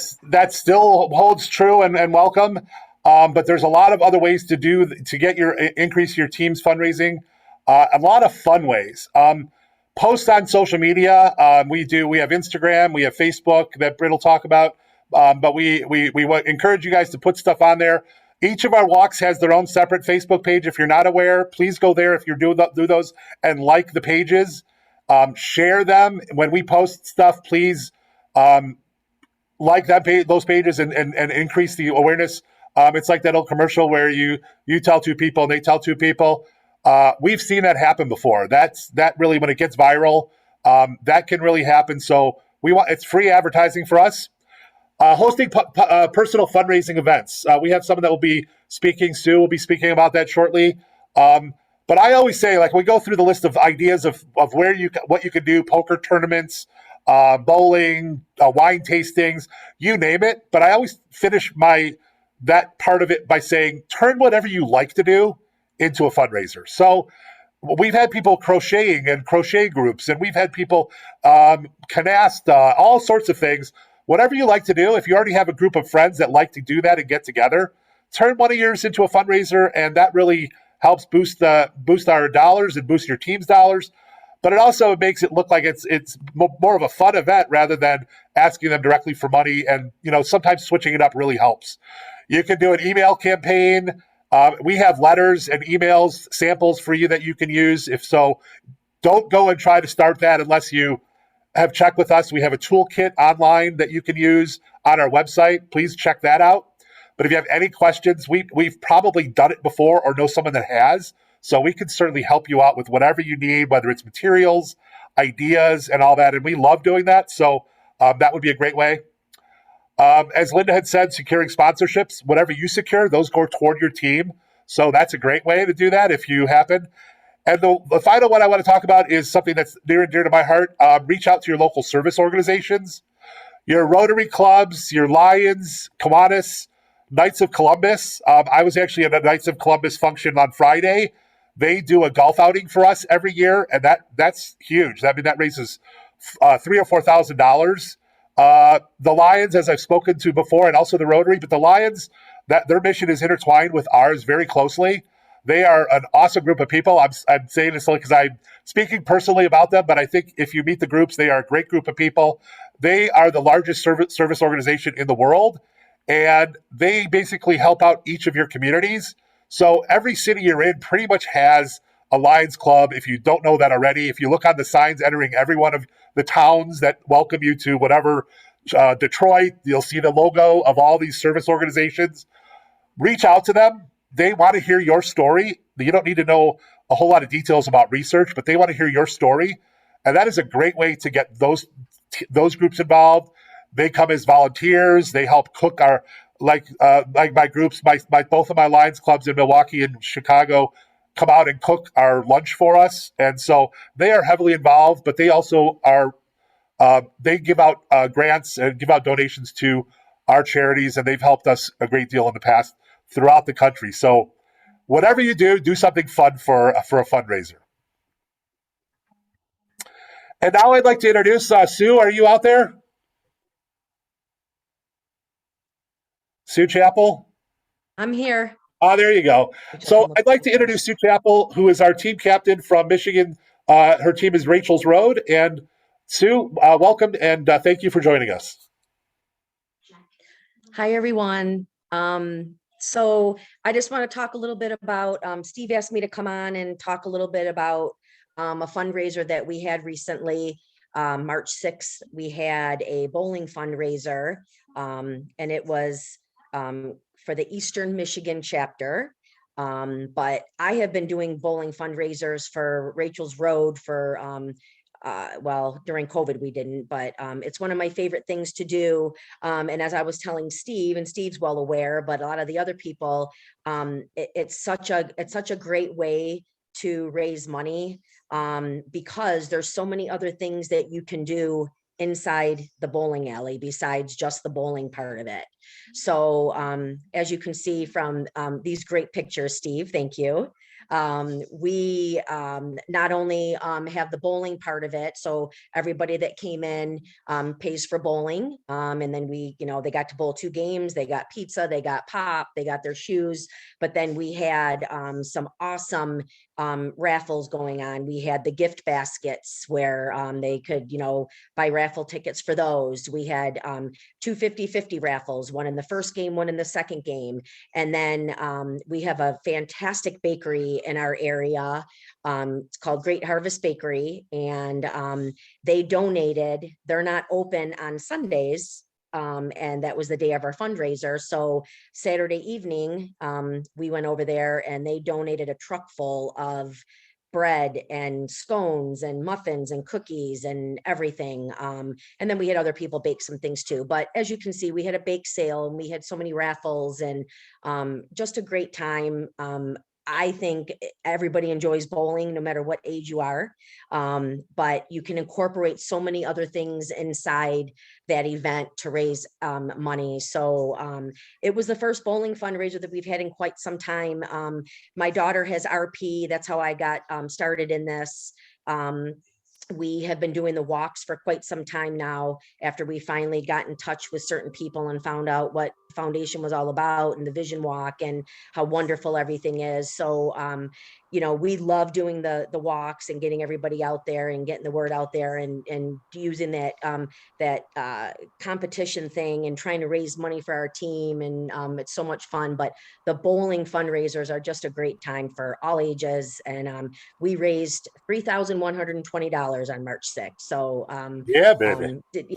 still holds true and welcome. But there's a lot of other ways to increase your team's fundraising. A lot of fun ways. Post on social media. We have Instagram, we have Facebook that Britt will talk about. But we encourage you guys to put stuff on there. Each of our walks has their own separate Facebook page. If you're not aware, please go there if you do those and like the pages. Share them. When we post stuff, please like those pages and increase the awareness. It's like that old commercial where you tell two people and they tell two people. We've seen that happen before. That really, when it gets viral, that can really happen. So it's free advertising for us. Hosting personal fundraising events. We have someone that will be speaking. Sue will be speaking about that shortly. But I always say, like, we go through the list of ideas of what you could do: poker tournaments, bowling, wine tastings, you name it. But I always finish that part of it by saying, turn whatever you like to do into a fundraiser. So we've had people crocheting and crochet groups, and we've had people canasta, all sorts of things. Whatever you like to do, if you already have a group of friends that like to do that and get together, turn one of yours into a fundraiser, and that really helps boost our dollars and boost your team's dollars. but it also makes it look like it's more of a fun event rather than asking them directly for money. And sometimes switching it up really helps. You can do an email campaign. We have letters and emails samples for you that you can use. If so, don't go and try to start that unless you have checked with us. We have a toolkit online that you can use on our website. Please check that out. But if you have any questions, we've probably done it before or know someone that has. So we can certainly help you out with whatever you need, whether it's materials, ideas, and all that. And we love doing that. So that would be a great way. As Lynda had said, securing sponsorships, whatever you secure, those go toward your team. So that's a great way to do that if you happen. And the final one I want to talk about is something that's near and dear to my heart. Reach out to your local service organizations, your Rotary clubs, your Lions, Kiwanis, Knights of Columbus. I was actually at a Knights of Columbus function on Friday. They do a golf outing for us every year, and that's huge. I mean, that raises $3,000 or $4,000. The Lions, as I've spoken to before, and also the Rotary, but the Lions, that their mission is intertwined with ours very closely. They are an awesome group of people. I'm saying this because I'm speaking personally about them, but I think if you meet the groups, they are a great group of people. They are the largest service organization in the world, and they basically help out each of your communities. So every city you're in pretty much has a Lions Club. If you don't know that already, if you look on the signs entering every one of the towns that welcome you to whatever, Detroit, you'll see the logo of all these service organizations. Reach out to them. They want to hear your story. You don't need to know a whole lot of details about research, but they want to hear your story. And that is a great way to get those groups involved. They come as volunteers. They help cook our, like my groups, both of my Lions clubs in Milwaukee and Chicago come out and cook our lunch for us. And so they are heavily involved, but they also are, they give out grants and give out donations to our charities, and they've helped us a great deal in the past throughout the country. So whatever you do something fun for a fundraiser. And now I'd like to introduce Sue. Are you out there? Sue Chappell? I'm here. Oh, there you go. So I'd like to introduce Sue Chappell, who is our team captain from Michigan. Her team is Rachel's Road. And Sue, welcome, and thank you for joining us. Hi, everyone. So I just want to talk a little bit about, Steve asked me to come on and talk a little bit about a fundraiser that we had recently. March 6th, we had a bowling fundraiser, and it was for the Eastern Michigan chapter. But I have been doing bowling fundraisers for Rachel's Road for, well, during COVID we didn't, but it's one of my favorite things to do. And as I was telling Steve, and Steve's well aware, but a lot of the other people, it's such a great way to raise money, because there's so many other things that you can do inside the bowling alley besides just the bowling part of it. So as you can see from these great pictures, Steve, thank you. We not only have the bowling part of it, so everybody that came in pays for bowling, and then we, they got to bowl 2 games, they got pizza, they got pop, they got their shoes, but then we had some awesome raffles going on. We had the gift baskets where they could, buy raffle tickets for those. We had 2 50-50 raffles, one in the first game, one in the second game. And then we have a fantastic bakery in our area. It's called Great Harvest Bakery, and they donated. They're not open on Sundays, and that was the day of our fundraiser. So Saturday evening, we went over there and they donated a truck full of bread and scones and muffins and cookies and everything. And then we had other people bake some things too. But as you can see, we had a bake sale and we had so many raffles and just a great time. I think everybody enjoys bowling no matter what age you are, but you can incorporate so many other things inside that event to raise money. So it was the first bowling fundraiser that we've had in quite some time. My daughter has RP. That's how I got started in this. We have been doing the walks for quite some time now after we finally got in touch with certain people and found out what foundation was all about, and the Vision Walk, and how wonderful everything is. So, you know, we love doing the walks and getting everybody out there and getting the word out there, and using that competition thing and trying to raise money for our team. And it's so much fun. But the bowling fundraisers are just a great time for all ages. And we raised $3,120 on March 6th. So Yeah, baby. did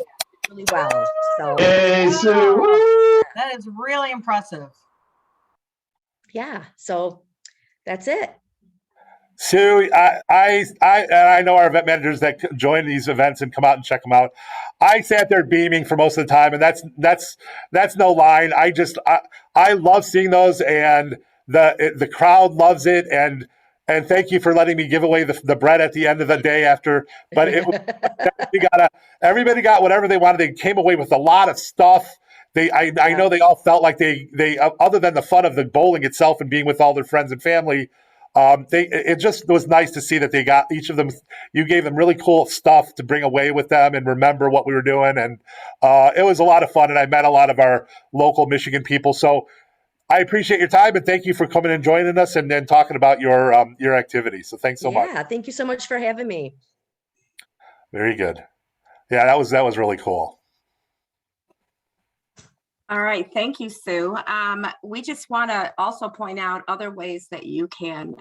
really well. So Hey, Sue. Wow, Woo! that is really impressive. yeah, so that's it. Sue, I know our event managers that join these events and come out and check them out. I sat there beaming for most of the time, and that's no line. I love seeing those, and the crowd loves it. And thank you for letting me give away the bread at the end of the day after. But it was, everybody got whatever they wanted. They came away with a lot of stuff. I know they all felt like they other than the fun of the bowling itself and being with all their friends and family. It just was nice to see that they got each of them. You gave them really cool stuff to bring away with them and remember what we were doing, and it was a lot of fun. And I met a lot of our local Michigan people. So I appreciate your time, and thank you for coming and joining us and then talking about your activities. So thanks so much. Yeah, thank you so much for having me. Very good. Yeah, that was really cool. All right, thank you, Sue. We just want to also point out other ways that you can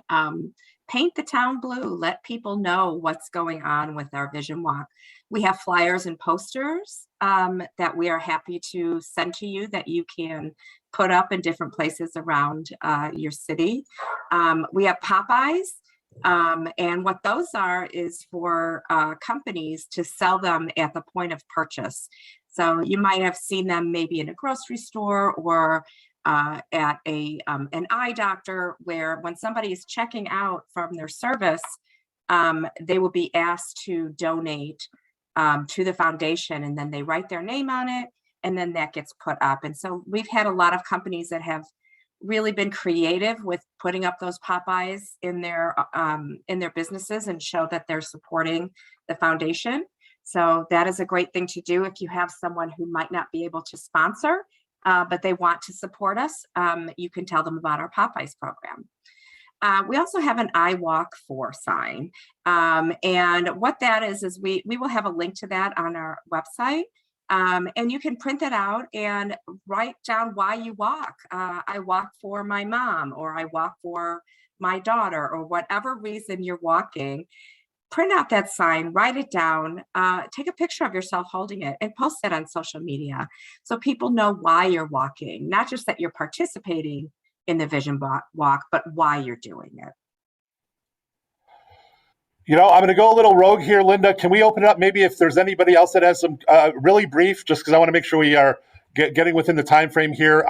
paint the town blue, let people know what's going on with our Vision Walk. We have flyers and posters that we are happy to send to you that you can put up in different places around your city. We have Popeyes, and what those are is for companies to sell them at the point of purchase. So you might have seen them maybe in a grocery store or at an eye doctor, where when somebody is checking out from their service, they will be asked to donate to the foundation, and then they write their name on it, and then that gets put up. And so we've had a lot of companies that have really been creative with putting up those Popeyes in their businesses and show that they're supporting the foundation. So that is a great thing to do if you have someone who might not be able to sponsor, but they want to support us. You can tell them about our Popeyes program. We also have an I Walk For sign. And what that is we will have a link to that on our website. And you can print it out and write down why you walk. I walk for my mom, or I walk for my daughter, or whatever reason you're walking. Print out that sign, write it down, take a picture of yourself holding it, and post it on social media so people know why you're walking, not just that you're participating in the Vision Walk, but why you're doing it. You know, I'm going to go a little rogue here, Lynda. Can we open it up maybe if there's anybody else that has some really brief, just because I want to make sure we are getting within the time frame here.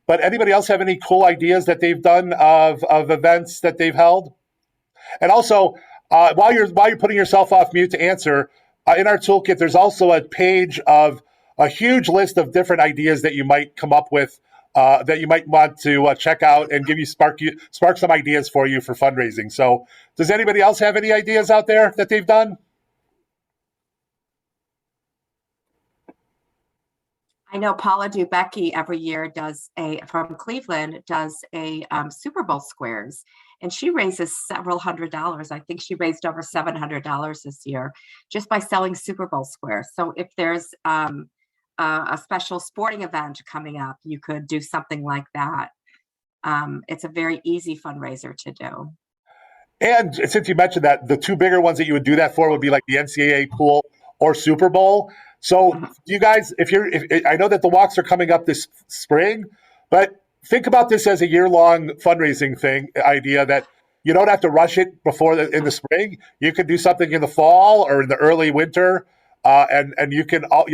But anybody else have any cool ideas that they've done of events that they've held? And also, while you're putting yourself off mute to answer, in our toolkit, there's also a page of a huge list of different ideas that you might come up with that you might want to check out and spark some ideas for you for fundraising. So does anybody else have any ideas out there that they've done? I know Paula Dubecki every year from Cleveland does a Super Bowl squares, and she raises several $100s. I think she raised over $700 this year just by selling Super Bowl squares. So if there's a special sporting event coming up, you could do something like that. It's a very easy fundraiser to do. And since you mentioned that, the two bigger ones that you would do that for would be like the NCAA pool or Super Bowl. So you guys, if I know that the walks are coming up this spring, but think about this as a year-long fundraising idea that you don't have to rush it in the spring. You can do something in the fall or in the early winter, and you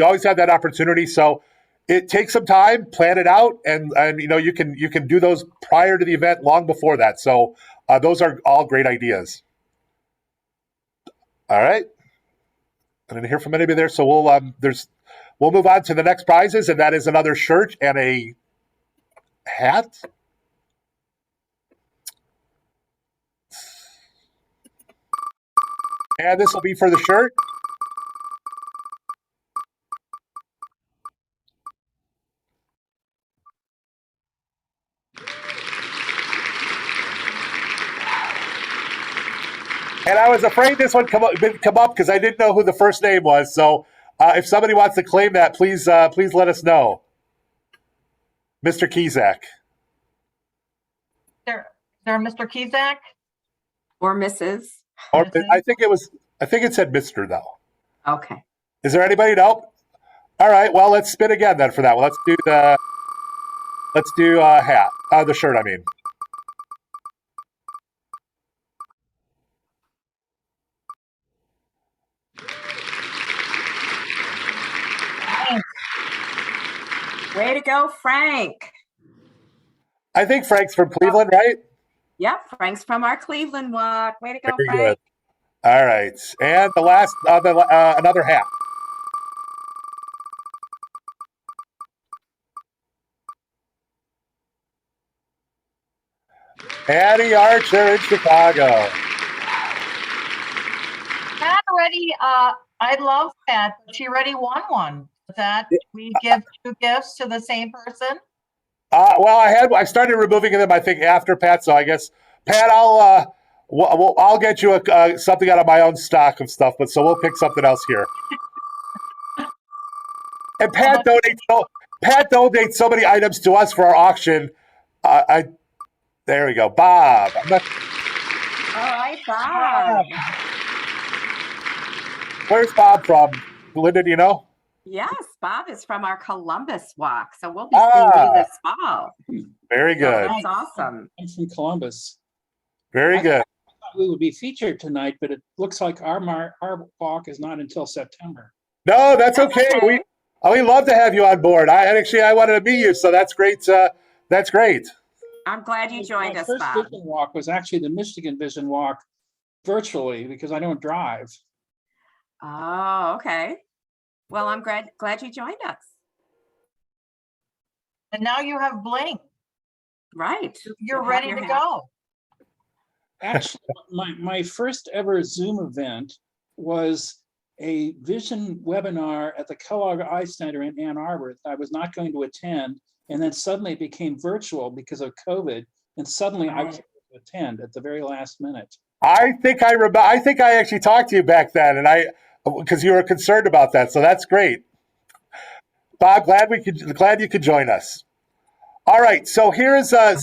always have that opportunity. So it takes some time, plan it out, and you can do those prior to the event, long before that. So those are all great ideas. All right. I didn't hear from anybody there, so we'll move on to the next prizes, and that is another shirt and a hat. And this will be for the shirt. And I was afraid this would would come up because I didn't know who the first name was. So if somebody wants to claim that, please let us know. Mr. Kizak. There, Mr. Kizak? Or Mrs. Or Mrs.? I think it said Mr. though. Okay. Is there anybody? Nope. All right. Well, let's spin again then for that one. Let's do hat. The shirt, I mean. Way to go, Frank. I think Frank's from Cleveland, right? Yep, Frank's from our Cleveland walk. Way to go, Very Frank. good. All right. And the last, another hat. Annie Archer in Chicago. Pat already, I love Pat, but she already won one. That we give 2 gifts to the same person? Well, I started removing them, I think, after Pat. So I guess, Pat, I'll get you something out of my own stock of stuff. But so we'll pick something else here. And Pat donates so many items to us for our auction. There we go, Bob. All right, Bob. Where's Bob from? Lynda, do you know? Yes, Bob is from our Columbus walk. So we'll be seeing you this fall. Very good. That's awesome. I'm from Columbus. Very good. I thought we would be featured tonight, but it looks like our walk is not until September. No, that's okay. We love to have you on board. I wanted to meet you, so that's great. That's great. I'm glad you joined us, My Bob. first Vision Walk was actually the Michigan Vision Walk virtually because I don't drive. Oh, okay. Well, I'm glad you joined us. And now you have bling. Right. You're You have ready your to hat. go. Actually, my first ever Zoom event was a vision webinar at the Kellogg Eye Center in Ann Arbor that I was not going to attend. And then suddenly it became virtual because of COVID. And suddenly I was able to attend at the very last minute. I think I actually talked to you back then, and because you were concerned about that. So that's great. Bob, glad you could join us. All right, so here's a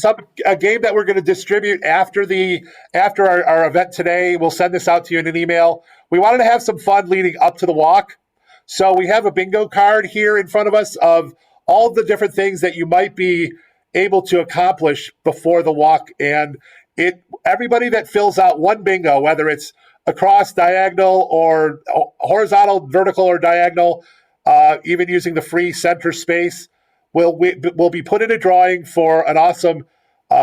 game that we're going to distribute after our event today. We'll send this out to you in an email. We wanted to have some fun leading up to the walk. So we have a bingo card here in front of us of all the different things that you might be able to accomplish before the walk. And everybody that fills out one bingo, whether it's across, diagonal, or horizontal, vertical, or diagonal, even using the free center space, will be put in a drawing for an awesome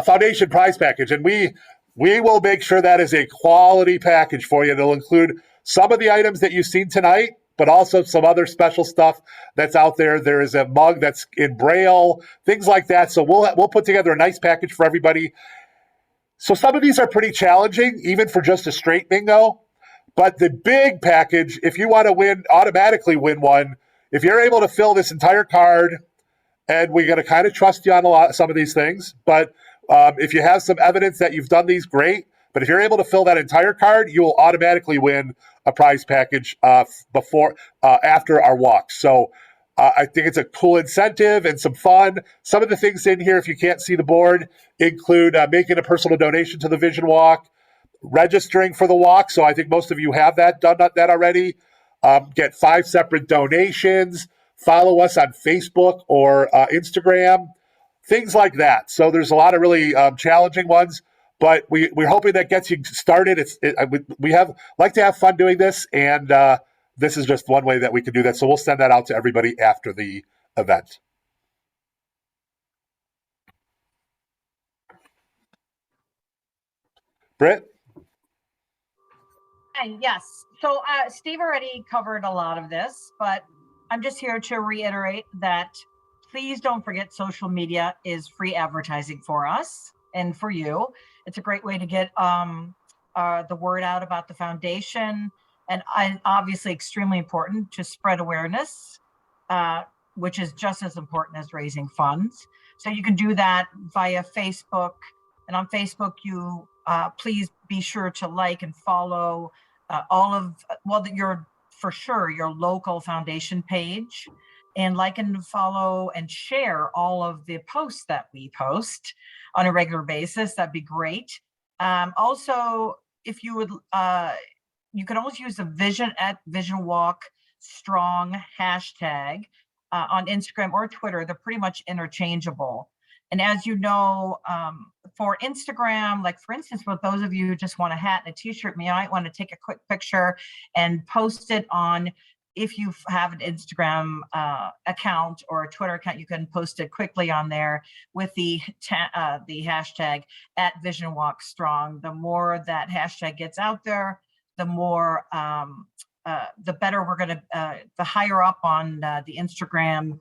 foundation prize package. And we will make sure that is a quality package for you. It'll include some of the items that you've seen tonight, but also some other special stuff that's out there. There is a mug that's in Braille, things like that. So we'll put together a nice package for everybody. So some of these are pretty challenging, even for just a straight bingo. But the big package, if you want to automatically win one, if you're able to fill this entire card, and we're going to kind of trust you on some of these things, but if you have some evidence that you've done these, great. But if you're able to fill that entire card, you will automatically win a prize package after our walk. So I think it's a cool incentive and some fun. Some of the things in here, if you can't see the board, include making a personal donation to the Vision Walk, registering for the walk. So I think most of you have done that already. Get 5 separate donations. Follow us on Facebook or Instagram, things like that. So there's a lot of really challenging ones, but we're hoping that gets you started. We like to have fun doing this, and this is just one way that we can do that. So we'll send that out to everybody after the event. Britt? Yes. So Steve already covered a lot of this, but I'm just here to reiterate that please don't forget social media is free advertising for us and for you. It's a great way to get the word out about the foundation, and obviously extremely important to spread awareness, which is just as important as raising funds. So you can do that via Facebook, and on Facebook you please be sure to like and follow for sure your local foundation page, and like and follow and share all of the posts that we post on a regular basis. That'd be great. Also, if you would, you can always use the VisionWalk strong hashtag on Instagram or Twitter. They're pretty much interchangeable. And as you know, for Instagram, like for instance, for those of you who just want a hat and a t-shirt, you might want to take a quick picture and post it on, if you have an Instagram account or a Twitter account, you can post it quickly on there with the hashtag @VisionWalkStrong. The more that hashtag gets out there, the more, the better we're going to, the higher up on the Instagram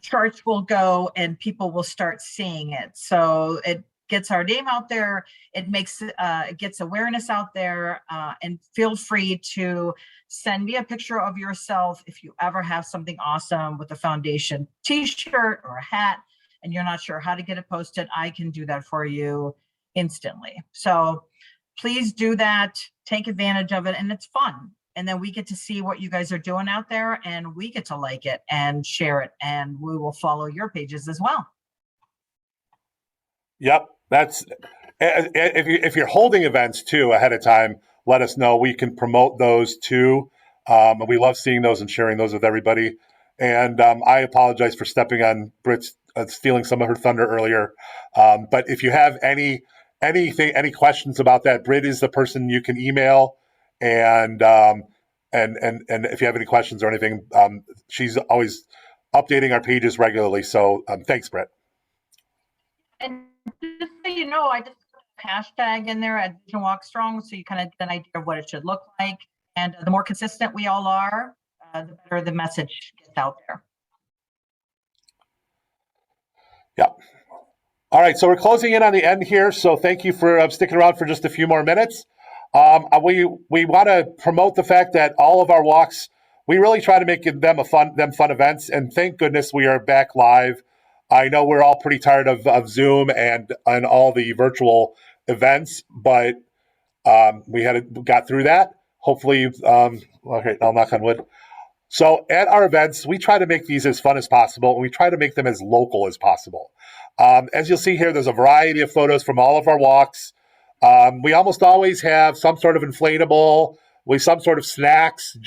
charts will go, and people will start seeing it. So it gets our name out there. It makes it gets awareness out there. And feel free to send me a picture of yourself if you ever have something awesome with a foundation t-shirt or a hat and you're not sure how to get it posted. I can do that for you instantly. So please do that. Take advantage of it, and it's fun. And then we get to see what you guys are doing out there, and we get to like it and share it, and we will follow your pages as well. Yep, that's if you're holding events too ahead of time, let us know. We can promote those too. We love seeing those and sharing those with everybody. And I apologize for stepping on Britt's, stealing some of her thunder earlier. But if you have any questions about that, Britt is the person you can email. And if you have any questions or anything, she's always updating our pages regularly. So thanks, Britt. And just so you know, I just put a hashtag in there @VisionWalkStrong, so you kind of get an idea of what it should look like. And the more consistent we all are, the better the message gets out there. Yeah. All right, so we're closing in on the end here. So thank you for sticking around for just a few more minutes. We want to promote the fact that all of our walks, we really try to make them fun events. And thank goodness we are back live. I know we're all pretty tired of Zoom and all the virtual events, but we got through that. Hopefully, okay, I'll knock on wood. So at our events, we try to make these as fun as possible, and we try to make them as local as possible. As you'll see here, there's a variety of photos from all of our walks. We almost always have some sort of inflatable, some sort of snacks,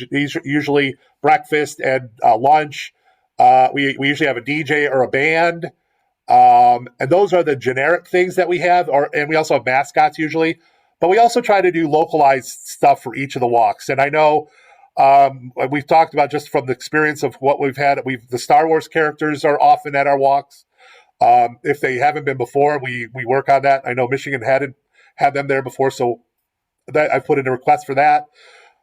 usually breakfast and lunch. We usually have a DJ or a band. And those are the generic things that we have, and we also have mascots usually. But we also try to do localized stuff for each of the walks. And I know we've talked about, just from the experience of what we've had, the Star Wars characters are often at our walks. If they haven't been before, we work on that. I know Michigan hadn't had them there before, so that I put in a request for that.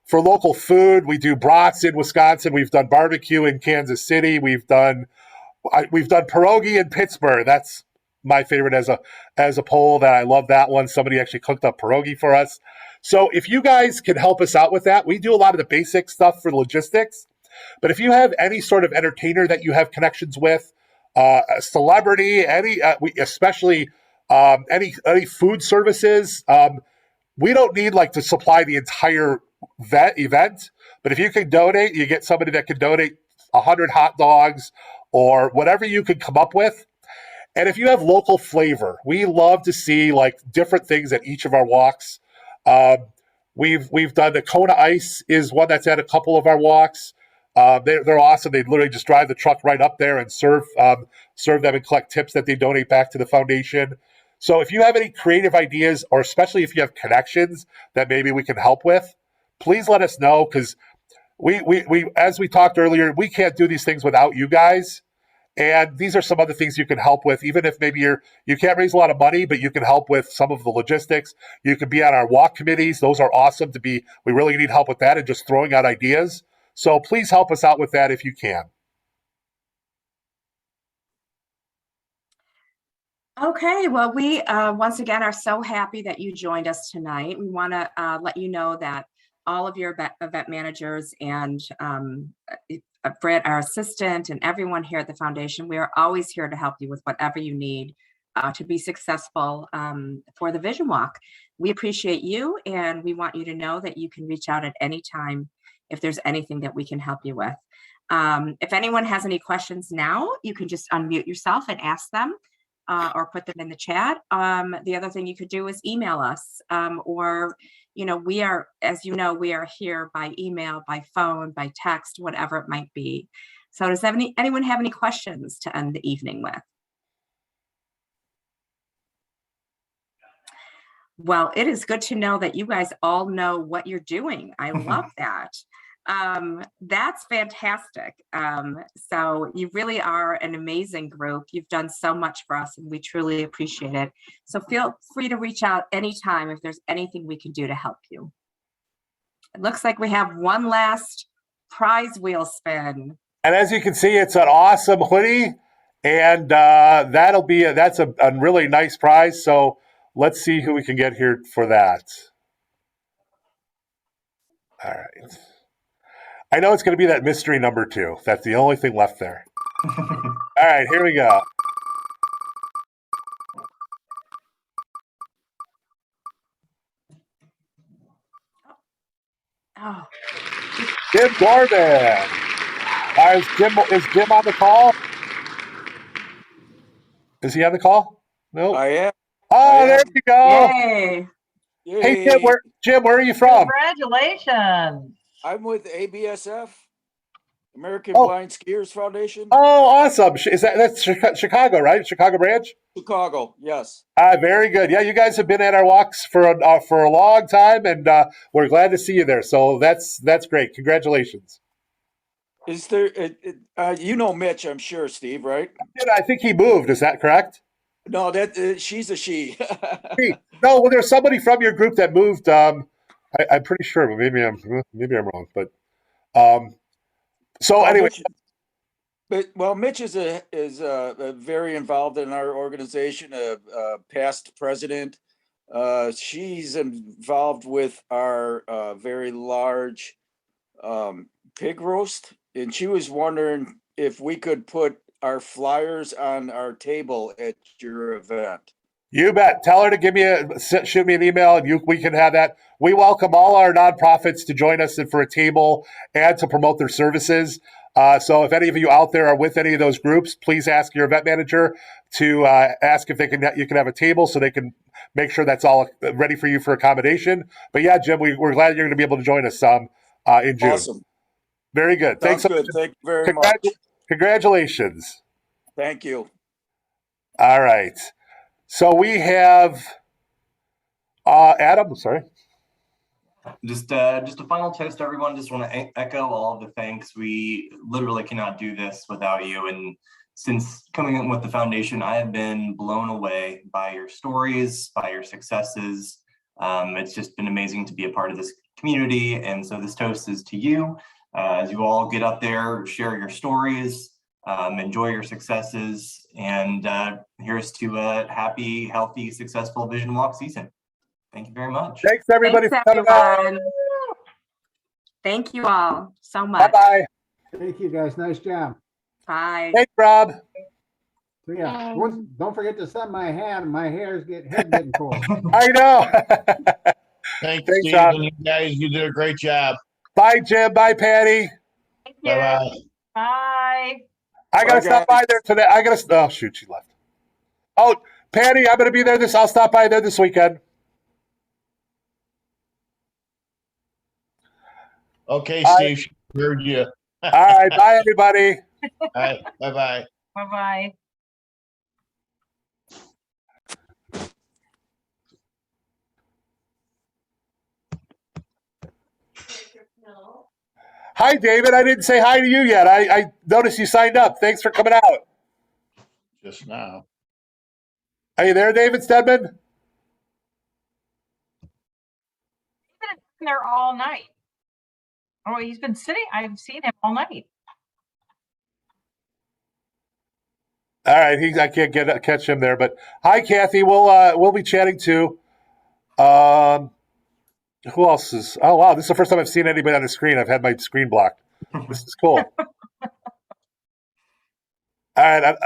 For local food, we do brats in Wisconsin. We've done barbecue in Kansas City. We've done pierogi in Pittsburgh. That's my favorite as a poll. That I love that one. Somebody actually cooked up pierogi for us. So if you guys can help us out with that, we do a lot of the basic stuff for logistics. But if you have any sort of entertainer that you have connections with, a celebrity, especially any food services, we don't need to supply the entire event. But if you can donate, you get somebody that can donate 100 hot dogs or whatever you can come up with. And if you have local flavor, we love to see different things at each of our walks. We've done the Kona Ice is one that's at a couple of our walks. They're awesome. They literally just drive the truck right up there and serve them and collect tips that they donate back to the foundation. So if you have any creative ideas, or especially if you have connections that maybe we can help with, please let us know, because we as we talked earlier, we can't do these things without you guys. And these are some other things you can help with, even if maybe you can't raise a lot of money, but you can help with some of the logistics. You can be on our walk committees. Those are awesome to be. We really need help with that and just throwing out ideas. So please help us out with that if you can. Okay, well, we once again are so happy that you joined us tonight. We want to let you know that all of your event managers and Britt, our assistant, and everyone here at the foundation, we are always here to help you with whatever you need. to be successful for the Vision Walk. We appreciate you, and we want you to know that you can reach out at any time if there's anything that we can help you with. If anyone has any questions now, you can just unmute yourself and ask them or put them in the chat. The other thing you could do is email us or, we are, as you know, we are here by email, by phone, by text, whatever it might be. So does anyone have any questions to end the evening with? Well, it is good to know that you guys all know what you're doing. I love that. That's fantastic. So you really are an amazing group. You've done so much for us and we truly appreciate it. So feel free to reach out anytime if there's anything we can do to help you. It looks like we have one last prize wheel spin. And as you can see, it's an awesome hoodie, and that's a really nice prize. So let's see who we can get here for that. All right. I know it's going to be that mystery number 2. That's the only thing left there. All right, here we go. Oh, Jim Gorman. Is Jim on the call? Is he on the call? No. I am. Oh, there you go. yay. Hey, Jim, where are you from? Congratulations. I'm with ABSF, American Oh. Blind Skiers Foundation, Oh, awesome. That's Chicago, right? Chicago branch? Chicago. Yes. Very good. Yeah, you guys have been at our walks for a long time, and we're glad to see you there. So that's great. Congratulations. Is there? You know Mitch, I'm sure, Steve, right? I think he moved. Is that correct? No, that she's a she. No, well, there's somebody from your group that moved. I'm pretty sure, but maybe I'm wrong. But so anyway. Mitch is very involved in our organization, a past president. She's involved with our very large pig roast, and she was wondering if we could put our flyers on our table at your event. You bet. Tell her to shoot me an email, and we can have that. We welcome all our nonprofits to join us for a table and to promote their services. So if any of you out there are with any of those groups, please ask your event manager to ask if you can have a table so they can make sure that's all ready for you for accommodation. But yeah, Jim, we're glad you're going to be able to join us in June. Awesome. Very good. Sounds good. Thank you very much. Congratulations. Thank you. All right. So we have Adam. Sorry. Just a final toast, everyone. Just want to echo all of the thanks. We literally cannot do this without you. And since coming in with the foundation, I have been blown away by your stories, by your successes. It's just been amazing to be a part of this community. And so this toast is to you. As you all get up there, share your stories, enjoy your successes, and here's to a happy, healthy, successful Vision Walk season. Thank you very much. Thanks, everybody, Thanks, for coming out. everyone. Thank you all so much. Bye-bye. Thank you, guys. Nice job. Bye. Thanks, Rob. So yeah, don't forget to sun my hand. My hair's getting cold. I know. Thanks, Thanks, Steve, Rob. and you guys. You did a great job. Bye, Jim. Bye, Patty. Thank you. Bye-bye. Bye. I gotta Bye, stop by guys. there today. Oh shoot, she left. Oh, Patty, I'm gonna be there I'll stop by there this weekend. Okay, Bye. Steve. She heard you. All right, bye, everybody. All right. Bye-bye. Bye-bye. Hi, David. I didn't say hi to you yet. I noticed you signed up. Thanks for coming out. Just now. Are you there, David Stedman? He's been there all night. Oh, he's been sitting. I've seen him all night. All right, I can't catch him there, but hi, Kathy. We'll be chatting too. Who else is? Oh wow, this is the first time I've seen anybody on the screen. I've had my screen blocked. This is cool. All right,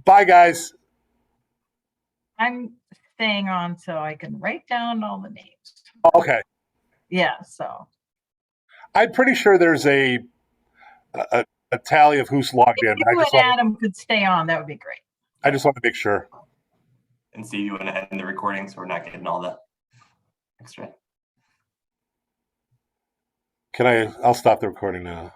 bye guys. I'm staying on so I can write down all the names. Okay. Yeah, so I'm pretty sure there's a tally of who's logged in. if But you and Adam could stay on, that would be great. I just want to make sure. And see, you want to end the recording so we're not getting all that extra. I'll stop the recording now.